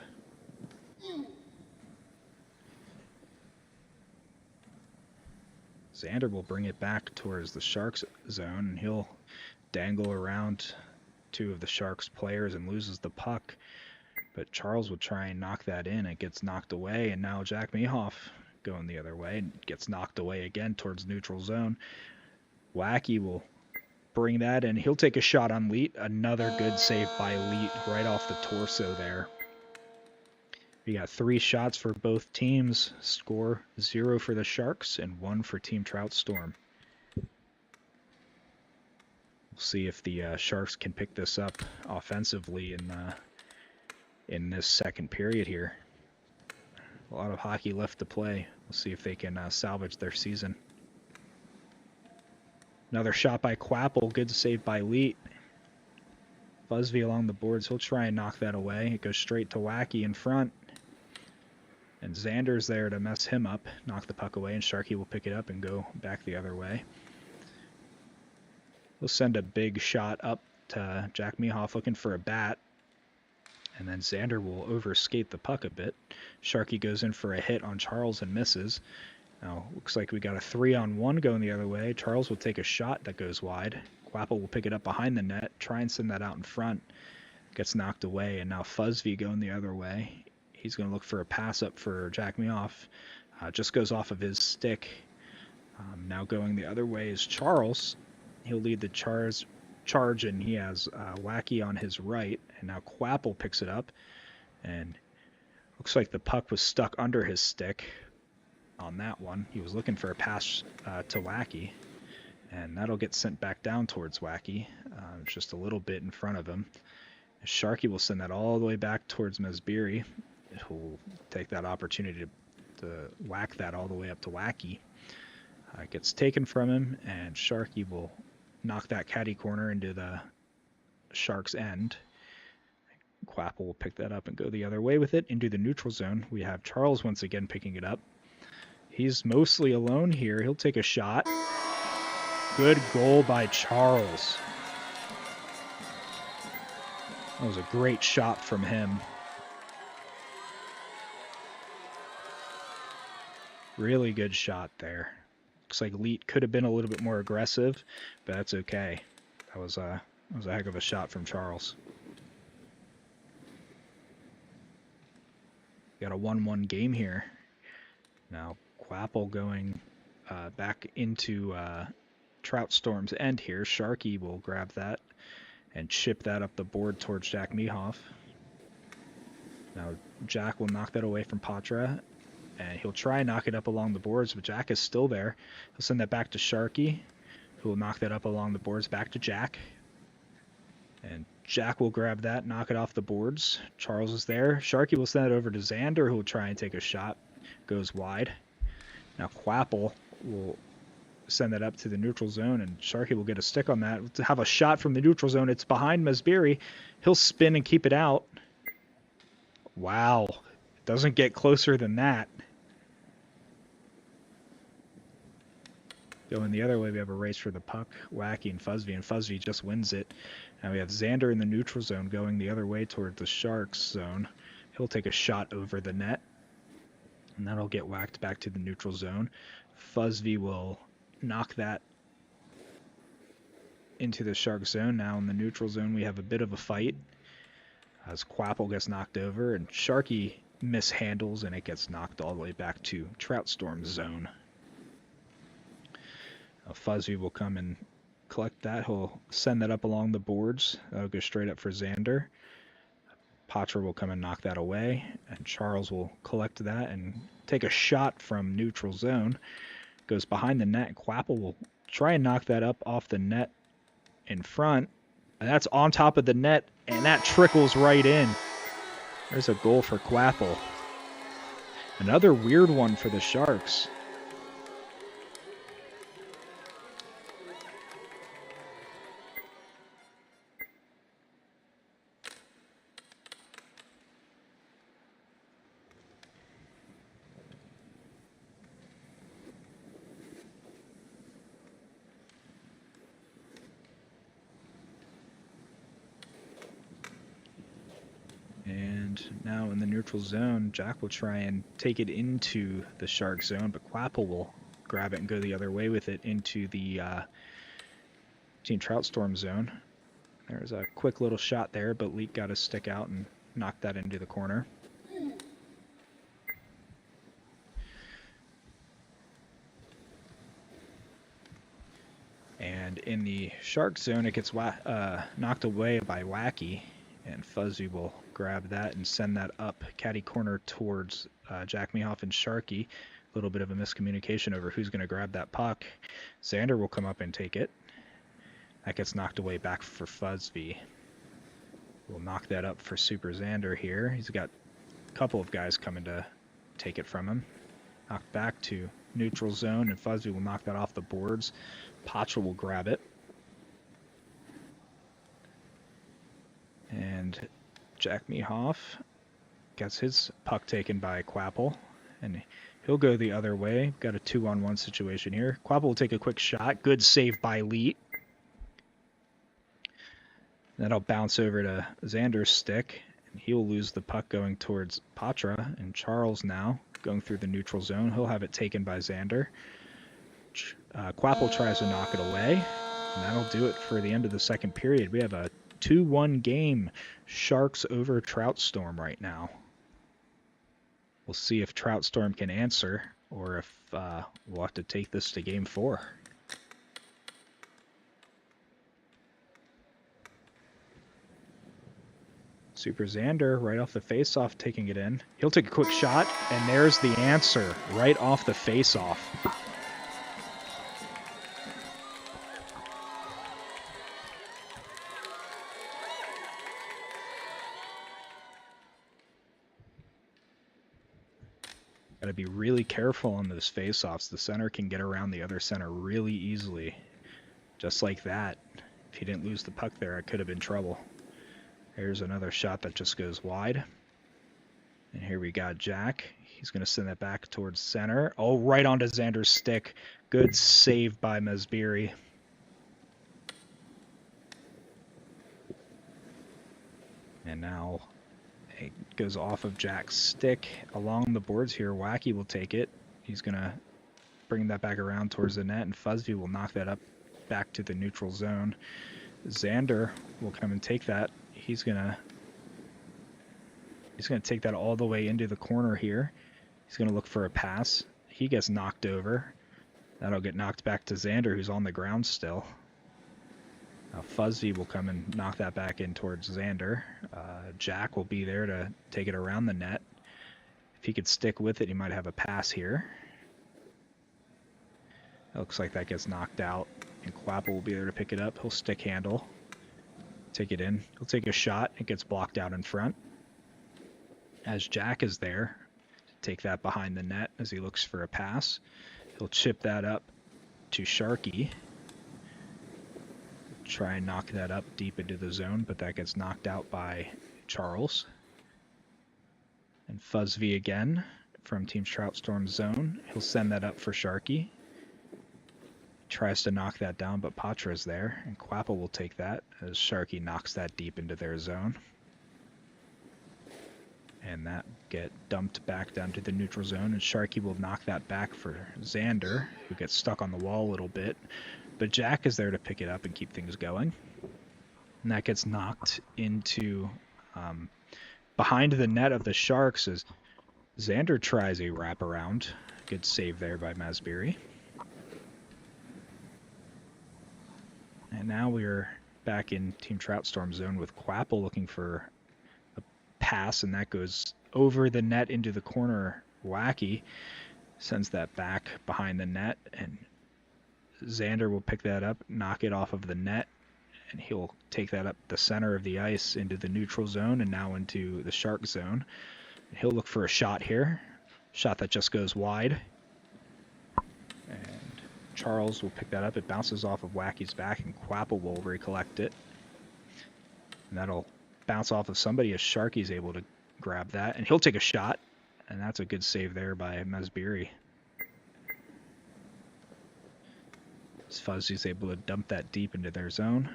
[SPEAKER 1] Xander will bring it back towards the Sharks zone, and he'll dangle around two of the Sharks players and loses the puck. But Charles will try and knock that in. It gets knocked away, and now Jack Mehoff going the other way and gets knocked away again towards neutral zone. Wacky will bring that in. He'll take a shot on Leet. Another good save by Leet right off the torso there. We got 3 shots for both teams. Score 0 for the Sharks and 1 for Team Trout Storm. We'll see if the Sharks can pick this up offensively in this second period here. A lot of hockey left to play. We'll see if they can salvage their season. Another shot by Quapple. Good save by Leet. Fuzzby along the boards. He'll try and knock that away. It goes straight to Wacky in front. And Xander's there to mess him up, knock the puck away, and Sharky will pick it up and go back the other way. We'll send a big shot up to Jack Mehoff looking for a bat. And then Xander will overskate the puck a bit. Sharky goes in for a hit on Charles and misses. Now, looks like we got a 3-on-1 going the other way. Charles will take a shot that goes wide. Quapple will pick it up behind the net, try and send that out in front. Gets knocked away, and now Fuzzby going the other way. He's going to look for a pass up for Jack Mehoff. Just goes off of his stick. Now going the other way is Charles. He'll lead the charge, and he has Wacky on his right. And now Quapple picks it up. And looks like the puck was stuck under his stick on that one. He was looking for a pass to Wacky, and that'll get sent back down towards Wacky, just a little bit in front of him. Sharky will send that all the way back towards Mesbiri, who'll take that opportunity to whack that all the way up to Wacky. It gets taken from him, and Sharky will knock that caddy corner into the Shark's end. Quapple will pick that up and go the other way with it into the neutral zone. We have Charles once again picking it up. He's mostly alone here. He'll take a shot. Good goal by Charles. That was a great shot from him. Really good shot there. Looks like Leet could have been a little bit more aggressive, but that's okay. That was a heck of a shot from Charles. Got a 1-1 game here. Now Quapple going back into Trout Storm's end here. Sharky will grab that and chip that up the board towards Jack Mehoff. Now Jack will knock that away from Patra, and he'll try and knock it up along the boards, but Jack is still there. He'll send that back to Sharky, who will knock that up along the boards back to Jack. And Jack will grab that, knock it off the boards. Charles is there. Sharky will send it over to Xander, who will try and take a shot. Goes wide. Now Quapple will send that up to the neutral zone, and Sharky will get a stick on that. To have a shot from the neutral zone. It's behind Mesbiri. He'll spin and keep it out. Wow. Doesn't get closer than that. Going the other way, we have a race for the puck. Wacky and Fuzzby just wins it. Now we have Xander in the neutral zone going the other way toward the Sharks zone. He'll take a shot over the net, and that'll get whacked back to the neutral zone. Fuzzby will knock that into the Shark zone. Now in the neutral zone, we have a bit of a fight as Quapple gets knocked over, and Sharky mishandles, and it gets knocked all the way back to Trout Storm's zone. Fuzzy will come and collect that. He'll send that up along the boards. That'll go straight up for Xander. Patra will come and knock that away, and Charles will collect that and take a shot from neutral zone. Goes behind the net. Quapple will try and knock that up off the net in front, and that's on top of the net, and that trickles right in. There's a goal for Quapple. Another weird one for the Sharks. And now in the neutral zone, Jack will try and take it into the Shark zone, but Quapple will grab it and go the other way with it into the Team Trout Storm zone. There's a quick little shot there, but Leek got his stick out and knocked that into the corner. And in the Shark zone, it gets knocked away by Wacky, and Fuzzy will grab that and send that up caddy corner towards Jack Mehoff and Sharky. A little bit of a miscommunication over who's going to grab that puck. Xander will come up and take it. That gets knocked away back for Fuzzy. We'll knock that up for Super Xander here. He's got a couple of guys coming to take it from him. Knocked back to neutral zone, and Fuzzy will knock that off the boards. Patra will grab it. And Jack Mehoff gets his puck taken by Quapple, and he'll go the other way. Got a 2-on-1 situation here. Quapple will take a quick shot. Good save by Leet. That'll bounce over to Xander's stick, and he'll lose the puck going towards Patra, and Charles now going through the neutral zone. He'll have it taken by Xander. Quapple tries to knock it away, and that'll do it for the end of the second period. We have a 2-1 game. Sharks over Trout Storm right now. We'll see if Trout Storm can answer, or if we'll have to take this to game 4. Super Xander right off the face-off taking it in. He'll take a quick shot, and there's the answer right off the face-off. Got to be really careful on those face-offs. The center can get around the other center really easily. Just like that. If he didn't lose the puck there, it could have been trouble. Here's another shot that just goes wide. And here we got Jack. He's going to send that back towards center. Oh, right onto Xander's stick. Good save by Masbiri. And now it goes off of Jack's stick along the boards here. Wacky will take it. He's going to bring that back around towards the net, and Fuzzby will knock that up back to the neutral zone. Xander will come and take that. He's going to take that all the way into the corner here. He's going to look for a pass. He gets knocked over. That'll get knocked back to Xander, who's on the ground still. Now Fuzzy will come and knock that back in towards Xander. Jack will be there to take it around the net. If he could stick with it, he might have a pass here. It looks like that gets knocked out, and Quapple will be there to pick it up. He'll stick handle, take it in. He'll take a shot. It gets blocked out in front. As Jack is there to take that behind the net as he looks for a pass. He'll chip that up to Sharky. Try and knock that up deep into the zone, but that gets knocked out by Charles. And Fuzzv again from Team Trout Storm's zone. He'll send that up for Sharky. Tries to knock that down, but Patra's there, and Quapple will take that as Sharky knocks that deep into their zone. And that get dumped back down to the neutral zone, and Sharky will knock that back for Xander, who gets stuck on the wall a little bit. But Jack is there to pick it up and keep things going. And that gets knocked into behind the net of the Sharks as Xander tries a wraparound. Good save there by Masbiri. And now we're back in Team Trout Storm zone with Quapple looking for a pass, and that goes over the net into the corner. Wacky sends that back behind the net, and Xander will pick that up, knock it off of the net, and he'll take that up the center of the ice into the neutral zone and now into the Shark zone. He'll look for a shot here. Shot that just goes wide. And Charles will pick that up. It bounces off of Wacky's back, and Quapple will recollect it. And that'll bounce off of somebody as Sharky's able to grab that. And he'll take a shot, and that's a good save there by Masbiri. Fuzzy's able to dump that deep into their zone.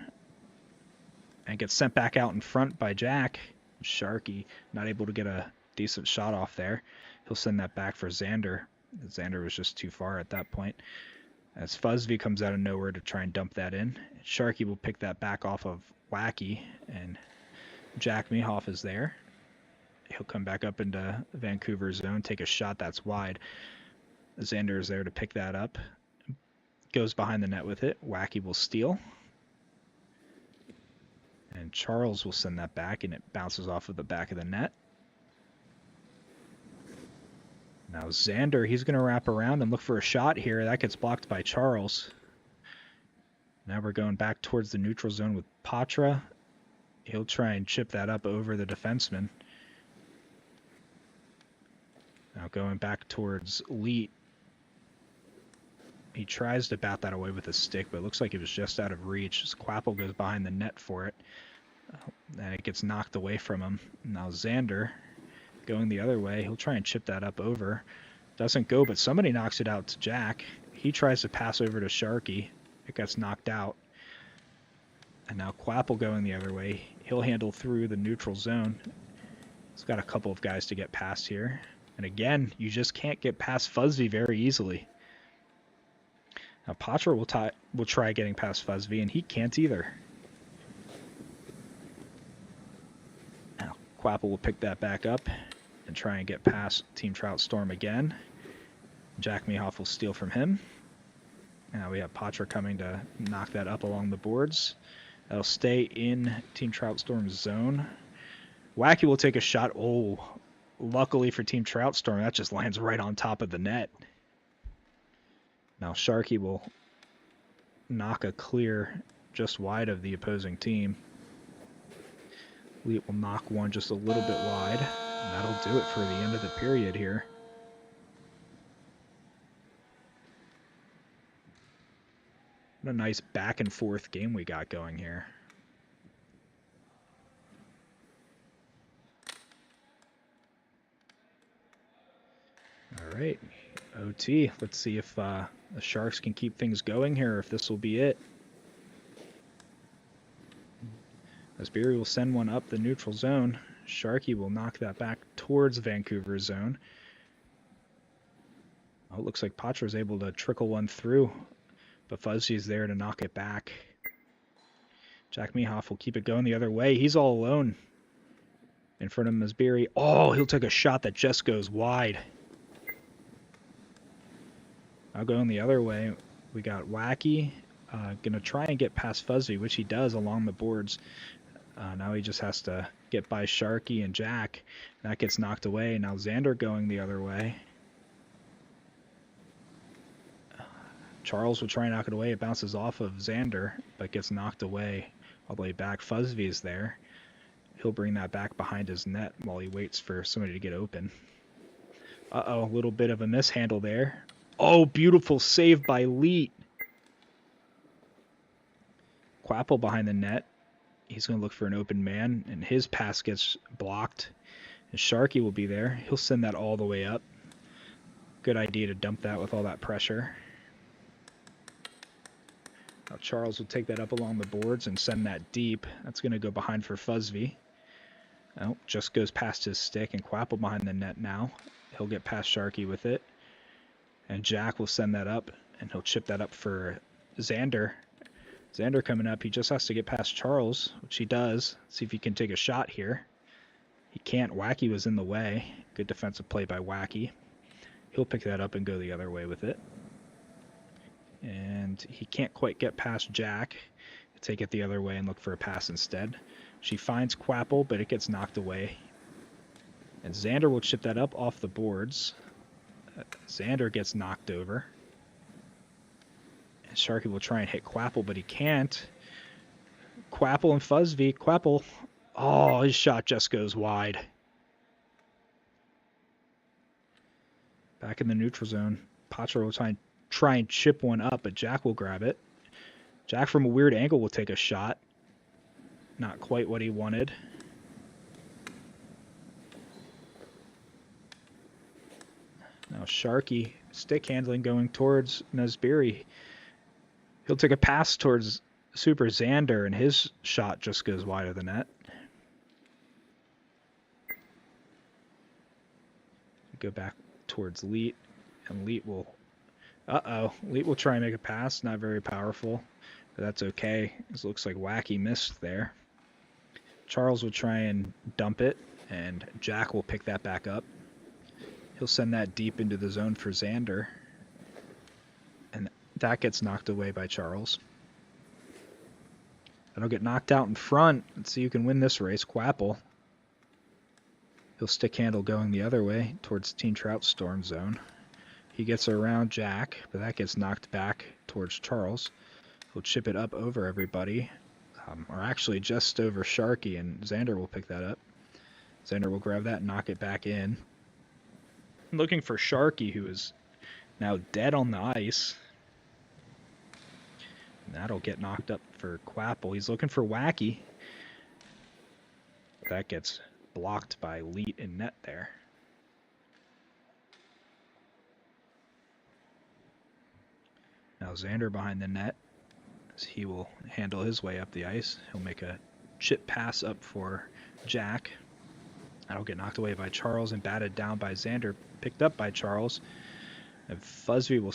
[SPEAKER 1] And gets sent back out in front by Jack. Sharky not able to get a decent shot off there. He'll send that back for Xander. Xander was just too far at that point. As Fuzzv comes out of nowhere to try and dump that in. Sharky will pick that back off of Wacky, and Jack Mehoff is there. He'll come back up into Vancouver zone, take a shot that's wide. Xander is there to pick that up. Goes behind the net with it. Wacky will steal. And Charles will send that back, and it bounces off of the back of the net. Now Xander, he's going to wrap around and look for a shot here. That gets blocked by Charles. Now we're going back towards the neutral zone with Patra. He'll try and chip that up over the defenseman. Now going back towards Leet. He tries to bat that away with a stick, but it looks like it was just out of reach. As Quapple goes behind the net for it. And it gets knocked away from him. Now Xander, going the other way, he'll try and chip that up over. Doesn't go, but somebody knocks it out to Jack. He tries to pass over to Sharky. It gets knocked out. And now Quapple going the other way. He'll handle through the neutral zone. He's got a couple of guys to get past here. And again, you just can't get past Fuzzy very easily. Now Patra will try getting past Fuzzv, and he can't either. Now Quapple will pick that back up and try and get past Team Trout Storm again. Jack Mehoff will steal from him. Now we have Patra coming to knock that up along the boards. That'll stay in Team Trout Storm's zone. Wacky will take a shot. Oh, luckily for Team Trout Storm, that just lands right on top of the net. Now Sharky will knock a clear just wide of the opposing team. Elite will knock one just a little bit wide. And that'll do it for the end of the period here. What a nice back and forth game we got going here. All right, OT. Let's see if the Sharks can keep things going here, or if this will be it. Asbury will send one up the neutral zone. Sharky will knock that back towards Vancouver's zone. Oh, it looks like Patra's able to trickle one through, but Fuzzy's there to knock it back. Jack Mehoff will keep it going the other way. He's all alone in front of Asbury. Oh, he'll take a shot that just goes wide. Now going the other way, we got Wacky. Gonna try and get past Fuzzy, which he does along the boards. Now he just has to get by Sharky and Jack. That gets knocked away. Now Xander going the other way. Charles will try and knock it away. It bounces off of Xander, but gets knocked away all the way back. Fuzzy is there. He'll bring that back behind his net while he waits for somebody to get open. Uh-oh, a little bit of a mishandle there. Oh, beautiful save by Leet. Quapple behind the net. He's going to look for an open man, and his pass gets blocked. And Sharky will be there. He'll send that all the way up. Good idea to dump that with all that pressure. Now Charles will take that up along the boards and send that deep. That's going to go behind for Fuzzy. Oh, just goes past his stick, and Quapple behind the net now. He'll get past Sharky with it. And Jack will send that up, and he'll chip that up for Xander. Xander coming up. He just has to get past Charles, which he does. See if he can take a shot here. He can't. Wacky was in the way. Good defensive play by Wacky. He'll pick that up and go the other way with it. And he can't quite get past Jack. He'll take it the other way and look for a pass instead. She finds Quapple, but it gets knocked away. And Xander will chip that up off the boards. Xander gets knocked over. And Sharky will try and hit Quapple, but he can't. Quapple and Fuzzy. Quapple. Oh, his shot just goes wide. Back in the neutral zone. Patra will try and chip one up, but Jack will grab it. Jack from a weird angle will take a shot. Not quite what he wanted. Now Sharky, stick handling going towards Nesbury. He'll take a pass towards Super Xander, and his shot just goes wide of the net. Go back towards Leet, and Leet will... Leet will try and make a pass. Not very powerful, but that's okay. It looks like Wacky missed there. Charles will try and dump it, and Jack will pick that back up. He'll send that deep into the zone for Xander. And that gets knocked away by Charles. That'll get knocked out in front. Let's see who can win this race. Quapple. He'll stick handle going the other way towards Team Trout Storm zone. He gets around Jack, but that gets knocked back towards Charles. He'll chip it up over everybody. Or actually just over Sharky, and Xander will pick that up. Xander will grab that and knock it back in. Looking for Sharky, who is now dead on the ice. And that'll get knocked up for Quapple. He's looking for Wacky. That gets blocked by Leet in net there. Now Xander behind the net. As he will handle his way up the ice. He'll make a chip pass up for Jack. That'll get knocked away by Charles and batted down by Xander. Picked up by Charles. And Fuzzy will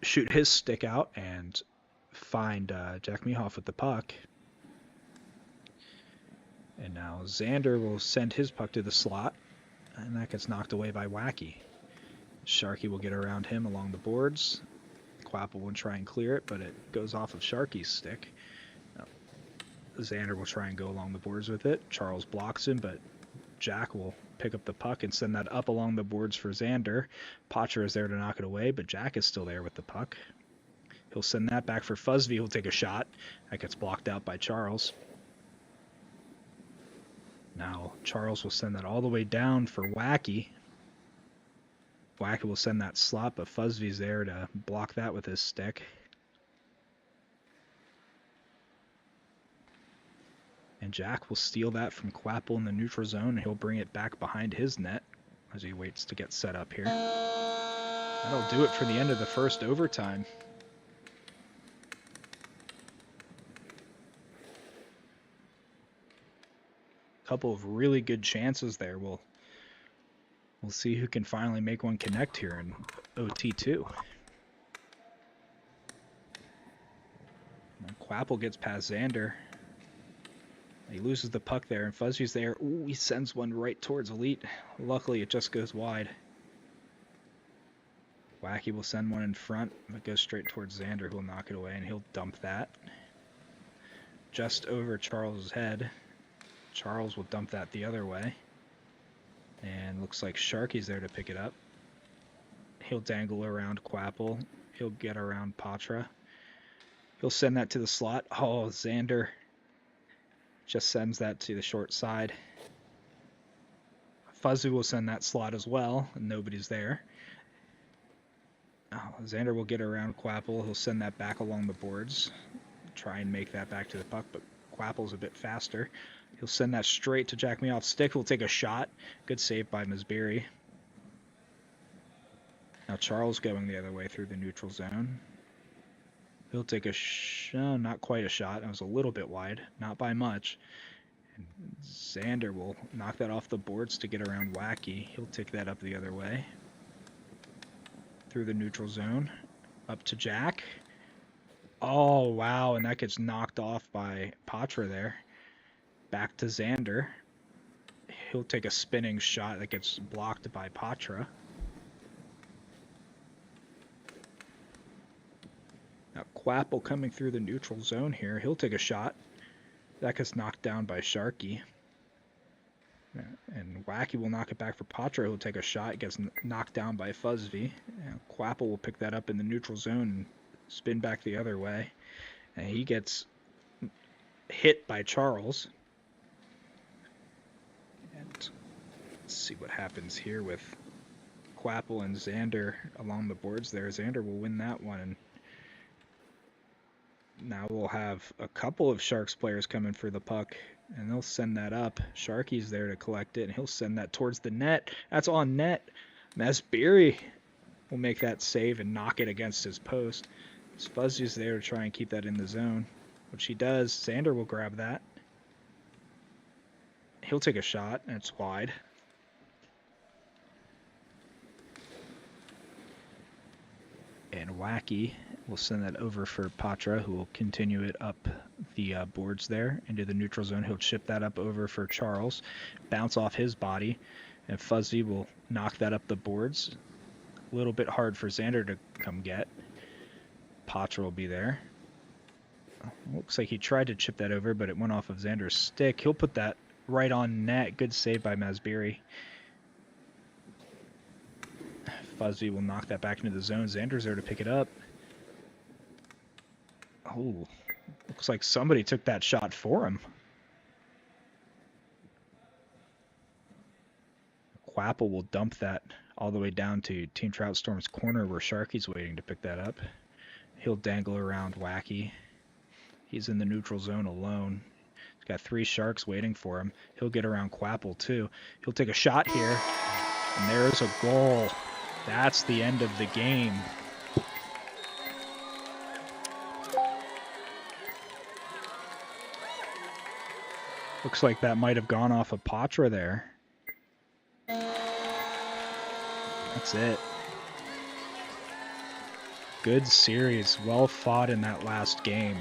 [SPEAKER 1] shoot his stick out and find Jack Mehoff with the puck. And now Xander will send his puck to the slot. And that gets knocked away by Wacky. Sharky will get around him along the boards. Quapple will try and clear it, but it goes off of Sharky's stick. Xander will try and go along the boards with it. Charles blocks him, but Jack will pick up the puck and send that up along the boards for Xander. Poitras is there to knock it away, but Jack is still there with the puck. He'll send that back for Fuzzby. He'll take a shot. That gets blocked out by Charles. Now Charles will send that all the way down for Wacky. Wacky will send that slot, but Fuzzby's there to block that with his stick. And Jack will steal that from Quapple in the neutral zone, and he'll bring it back behind his net as he waits to get set up here. That'll do it for the end of the first overtime. Couple of really good chances there. We'll see who can finally make one connect here in OT2. Quapple gets past Xander. He loses the puck there, and Fuzzy's there. Ooh, he sends one right towards Elite. Luckily, it just goes wide. Wacky will send one in front, but goes straight towards Xander, who will knock it away, and he'll dump that. Just over Charles' head. Charles will dump that the other way. And looks like Sharky's there to pick it up. He'll dangle around Quapple. He'll get around Patra. He'll send that to the slot. Oh, Xander just sends that to the short side. Fuzzy will send that slot as well, and nobody's there. Oh, Xander will get around Quapple. He'll send that back along the boards. Try and make that back to the puck, but Quapple's a bit faster. He'll send that straight to Jack Me Off Stick. He'll take a shot. Good save by Masberry. Now Charles going the other way through the neutral zone. He'll take a not quite a shot. It was a little bit wide, not by much. And Xander will knock that off the boards to get around Wacky. He'll take that up the other way. Through the neutral zone. Up to Jack. Oh, wow, and that gets knocked off by Patra there. Back to Xander. He'll take a spinning shot that gets blocked by Patra. Now Quapple coming through the neutral zone here. He'll take a shot. That gets knocked down by Sharky. And Wacky will knock it back for Patra. He'll take a shot. It gets knocked down by Fuzzby. And Quapple will pick that up in the neutral zone and spin back the other way. And he gets hit by Charles. And let's see what happens here with Quapple and Xander along the boards there. Xander will win that one. And now we'll have a couple of Sharks players coming for the puck, and they'll send that up. Sharky's there to collect it, and he'll send that towards the net. That's on net. Masberry will make that save and knock it against his post. Fuzzy's there to try and keep that in the zone, which he does. Xander will grab that. He'll take a shot, and it's wide. And Wacky will send that over for Patra, who will continue it up the boards there into the neutral zone. He'll chip that up over for Charles, bounce off his body, and Fuzzy will knock that up the boards. A little bit hard for Xander to come get. Patra will be there. Looks like he tried to chip that over, but it went off of Xander's stick. He'll put that right on net. Good save by Masberry. Fuzzy will knock that back into the zone. Xander's there to pick it up. Oh, looks like somebody took that shot for him. Quapple will dump that all the way down to Team Trout Storm's corner where Sharky's waiting to pick that up. He'll dangle around Wacky. He's in the neutral zone alone. He's got 3 Sharks waiting for him. He'll get around Quapple too. He'll take a shot here, and there's a goal. That's the end of the game. Looks like that might have gone off of Patra there. That's it. Good series. Well fought in that last game.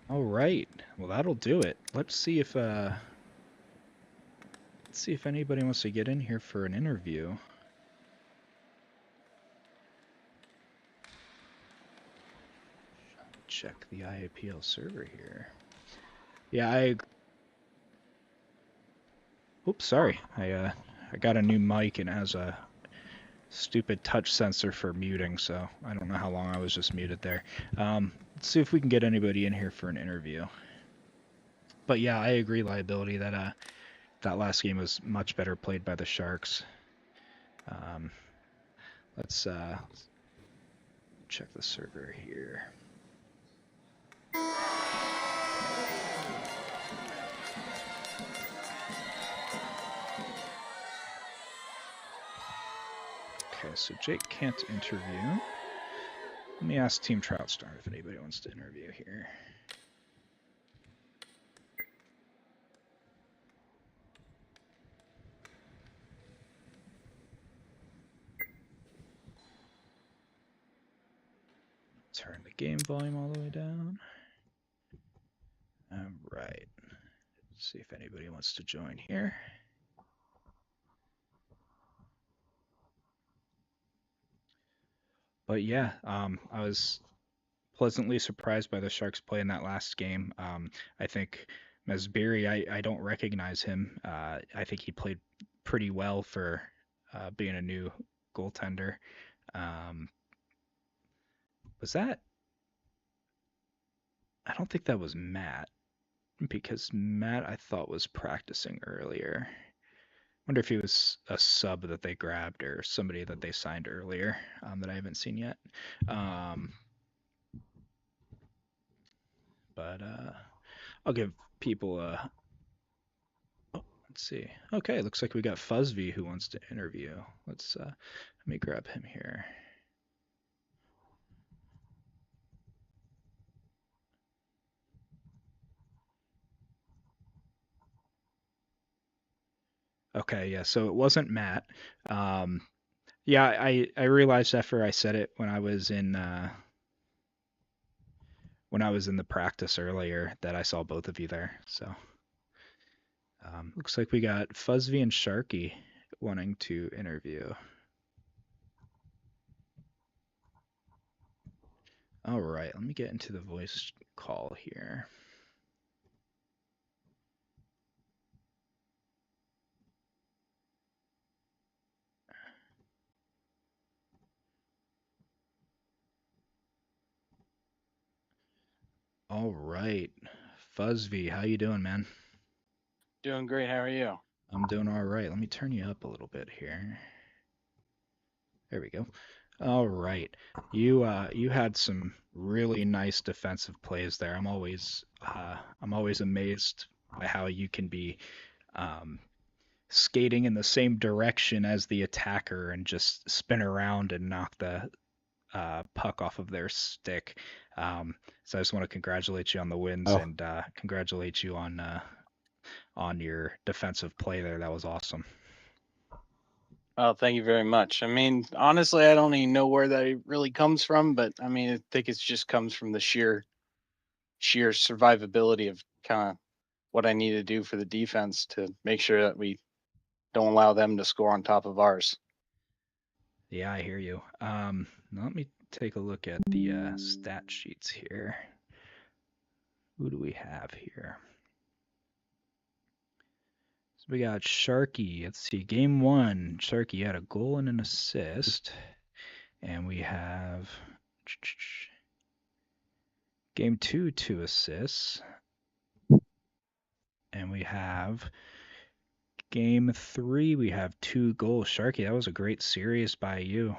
[SPEAKER 1] All right. Well, that'll do it. Let's see if anybody wants to get in here for an interview. Check the IAPL server here. Yeah, oops, sorry. I got a new mic and it has a stupid touch sensor for muting, so I don't know how long I was just muted there. Let's see if we can get anybody in here for an interview. But yeah, I agree, liability, that that last game was much better played by the Sharks. Let's check the server here. Okay, so Jake can't interview. Let me ask Team Trout Star if anybody wants to interview here. Turn the game volume all the way down. All right. Let's see if anybody wants to join here. But yeah, I was pleasantly surprised by the Sharks play in that last game. I think Mesbiri, I don't recognize him. I think he played pretty well for being a new goaltender. Was that? I don't think that was Matt, because Matt I thought was practicing earlier. Wonder if he was a sub that they grabbed or somebody that they signed earlier that I haven't seen yet. But I'll give people a. Oh, let's see. Okay, looks like we got Fuzzv who wants to interview. Let me grab him here. Okay, yeah. So it wasn't Matt. Yeah, I realized after I said it when I was in the practice earlier that I saw both of you there. So looks like we got Fuzzv and Sharky wanting to interview. All right, let me get into the voice call here. All right, Fuzzv, how you doing, man?
[SPEAKER 2] Doing great. How are you?
[SPEAKER 1] I'm doing all right. Let me turn you up a little bit here. There we go. All right. You had some really nice defensive plays there. I'm always amazed by how you can be um, skating in the same direction as the attacker and just spin around and knock the puck off of their stick. So I just want to congratulate you on the wins and congratulate you on your defensive play there. That was awesome.
[SPEAKER 2] Oh, thank you very much. I mean, honestly, I don't even know where that really comes from, but I mean, I think it just comes from the sheer survivability of kind of what I need to do for the defense to make sure that we don't allow them to score on top of ours.
[SPEAKER 1] Yeah, I hear you. Let me take a look at the stat sheets here. Who do we have here? So we got Sharky. Let's see. Game 1, Sharky had a goal and an assist. And we have Game 2, 2 assists. And we have Game 3, we have 2 goals. Sharky, that was a great series by you.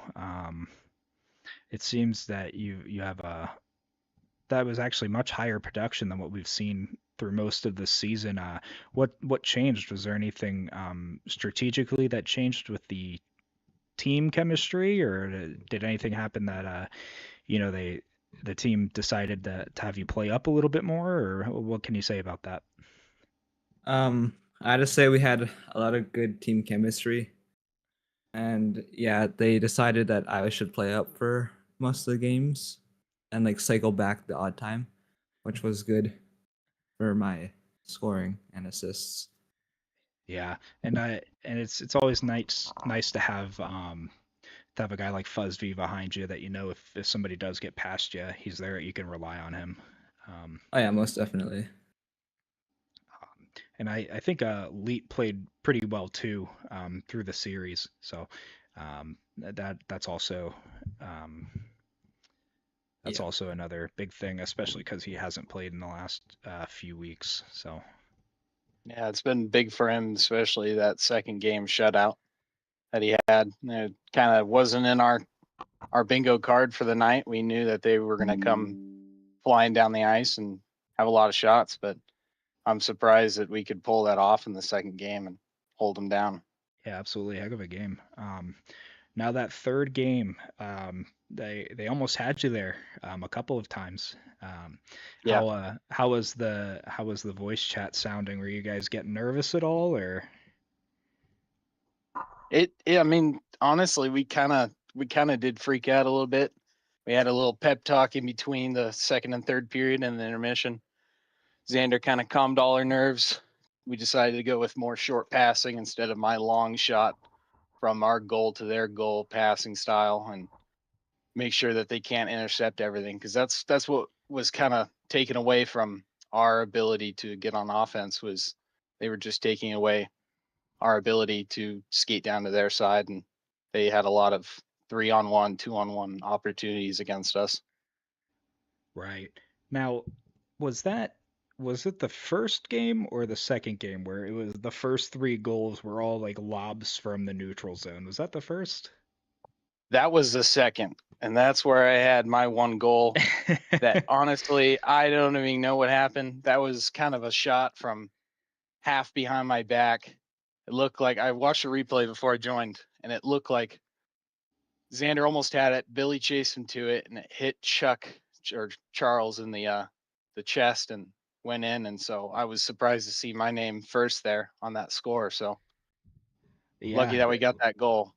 [SPEAKER 1] It seems that you have that was actually much higher production than what we've seen through most of the season. What changed? Was there anything strategically that changed with the team chemistry, or did anything happen that the team decided to have you play up a little bit more, or what can you say about that?
[SPEAKER 3] I just say we had a lot of good team chemistry, and yeah, they decided that I should play up for most of the games and like cycle back the odd time. which was good for my scoring and assists.
[SPEAKER 1] Yeah, and it's always nice to have a guy like Fuzzv behind you that you know if somebody does get past you, he's there. You can rely on him. Um,
[SPEAKER 3] Oh yeah, most definitely.
[SPEAKER 1] and I think Leet played pretty well too through the series. So that's also um,
[SPEAKER 3] Yeah.
[SPEAKER 1] another big thing, especially because he hasn't played in the last few weeks. So
[SPEAKER 2] Yeah, it's been big for him, especially that second game shutout that he had. It kind of wasn't in our bingo card for the night. We knew that they were going to come flying down the ice and have a lot of shots, but I'm surprised that we could pull that off in the second game and hold them down.
[SPEAKER 1] yeah, absolutely, heck of a game. Now that third game, they almost had you there a couple of times.
[SPEAKER 2] Yeah,
[SPEAKER 1] How was the voice chat sounding? Were you guys getting nervous at all, or?
[SPEAKER 2] I mean, honestly, we kind of did freak out a little bit. We had a little pep talk in between the second and third period and the intermission. Xander kind of calmed all our nerves. We decided to go with more short passing instead of my long shot from our goal to their goal passing style, and make sure that they can't intercept everything, because that's what was kind of taken away from our ability to get on offense. Was they were just taking away our ability to skate down to their side, and they had a lot of 3-on-1, 2-on-1 opportunities against us.
[SPEAKER 1] Right. Now, was that was it the first game or the second game where it was the first three goals were all like lobs from the neutral zone? Was that the first?
[SPEAKER 2] That was the second, and that's where I had my one goal. That honestly, I don't even know what happened. That was kind of a shot from half behind my back. It looked like I watched a replay before I joined, and it looked like Xander almost had it. Billy chased him to it, and it hit Chuck or Charles in the chest and went in. And so I was surprised to see my name first there on that score. So lucky
[SPEAKER 1] Yeah,
[SPEAKER 2] that we got that goal.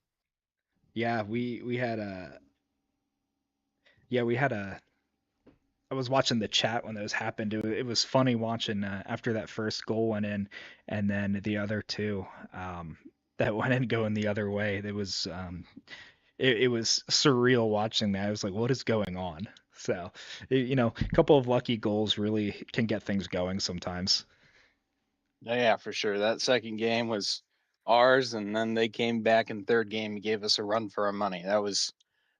[SPEAKER 1] yeah, we had a yeah, we had a I was watching the chat when those happened. It was funny watching after that first goal went in, and then the other two that went in going the other way. It was surreal watching that. I was like, what is going on? So, a couple of lucky goals really can get things going sometimes.
[SPEAKER 2] Yeah, for sure. That second game was ours, and then they came back in third game and gave us a run for our money. That was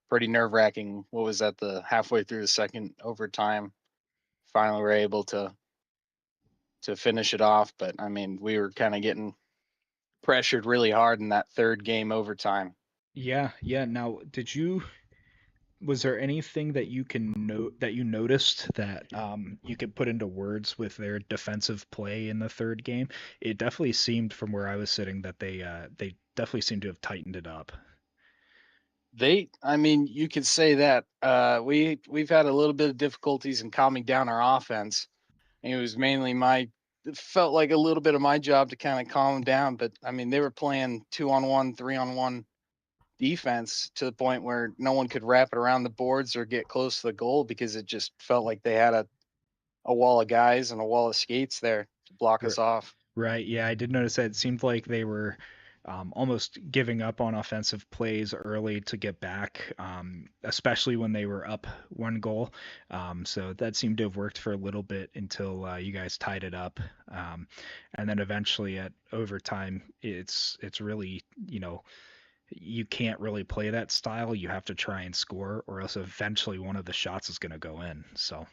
[SPEAKER 2] pretty nerve wracking. What was that? The halfway through the second overtime, finally were able to finish it off. But I mean, we were kind of getting pressured really hard in that third game overtime.
[SPEAKER 1] Yeah, yeah. Now, was there anything that you can note that you noticed that you could put into words with their defensive play in the third game? It definitely seemed from where I was sitting that they definitely seemed to have tightened it up.
[SPEAKER 2] I mean, you could say that we've had a little bit of difficulties in calming down our offense. And it was mainly it felt like a little bit of my job to kind of calm them down. But I mean, they were playing 2-on-1, 3-on-1 defense to the point where no one could wrap it around the boards or get close to the goal, because it just felt like they had a wall of guys and a wall of skates there to block us off.
[SPEAKER 1] Right. Yeah, I did notice that it seemed like they were almost giving up on offensive plays early to get back, especially when they were up one goal. So that seemed to have worked for a little bit until you guys tied it up, and then eventually at overtime, it's really you can't really play that style. You have to try and score, or else eventually one of the shots is going to go in. So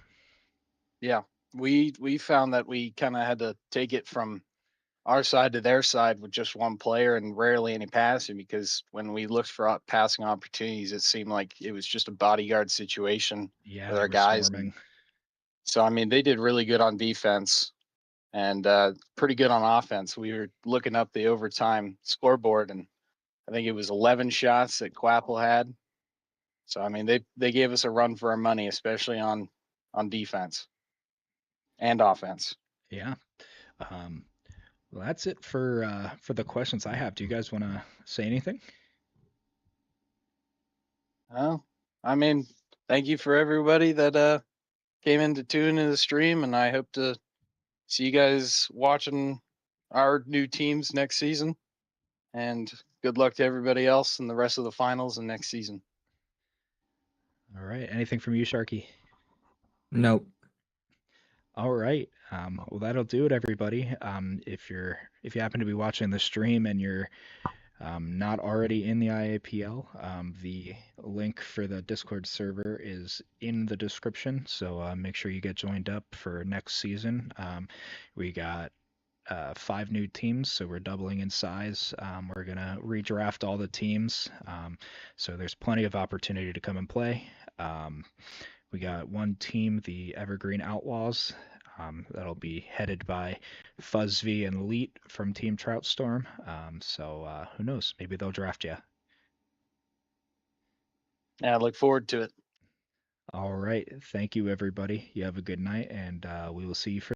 [SPEAKER 2] Yeah, we found that we kind of had to take it from our side to their side with just one player and rarely any passing, because when we looked for passing opportunities, it seemed like it was just a bodyguard situation
[SPEAKER 1] yeah,
[SPEAKER 2] with
[SPEAKER 1] they
[SPEAKER 2] our
[SPEAKER 1] were
[SPEAKER 2] guys. And
[SPEAKER 1] swarming.
[SPEAKER 2] so, I mean, they did really good on defense and pretty good on offense. We were looking up the overtime scoreboard, and I think it was 11 shots that Quapple had. So, I mean, they gave us a run for our money, especially on defense and offense.
[SPEAKER 1] Yeah. Um, Well, that's it for the questions I have. Do you guys want to say anything?
[SPEAKER 2] Well, I mean, thank you for everybody that came in to tune into the stream, and I hope to see you guys watching our new teams next season. And good luck to everybody else in the rest of the finals and next season.
[SPEAKER 1] All right. Anything from you, Sharky?
[SPEAKER 3] Nope.
[SPEAKER 1] All right. Well, that'll do it, everybody. If you happen to be watching the stream and you're not already in the IAPL, the link for the Discord server is in the description. So make sure you get joined up for next season. We got 5 new teams, so we're doubling in size. We're gonna redraft all the teams, so there's plenty of opportunity to come and play. We got one team, the Evergreen Outlaws. That'll be headed by Fuzzv and Leet from Team Trout Storm. So who knows? Maybe they'll draft you.
[SPEAKER 2] Yeah, I look forward to it.
[SPEAKER 1] All right. Thank you, everybody. You have a good night, and we will see you for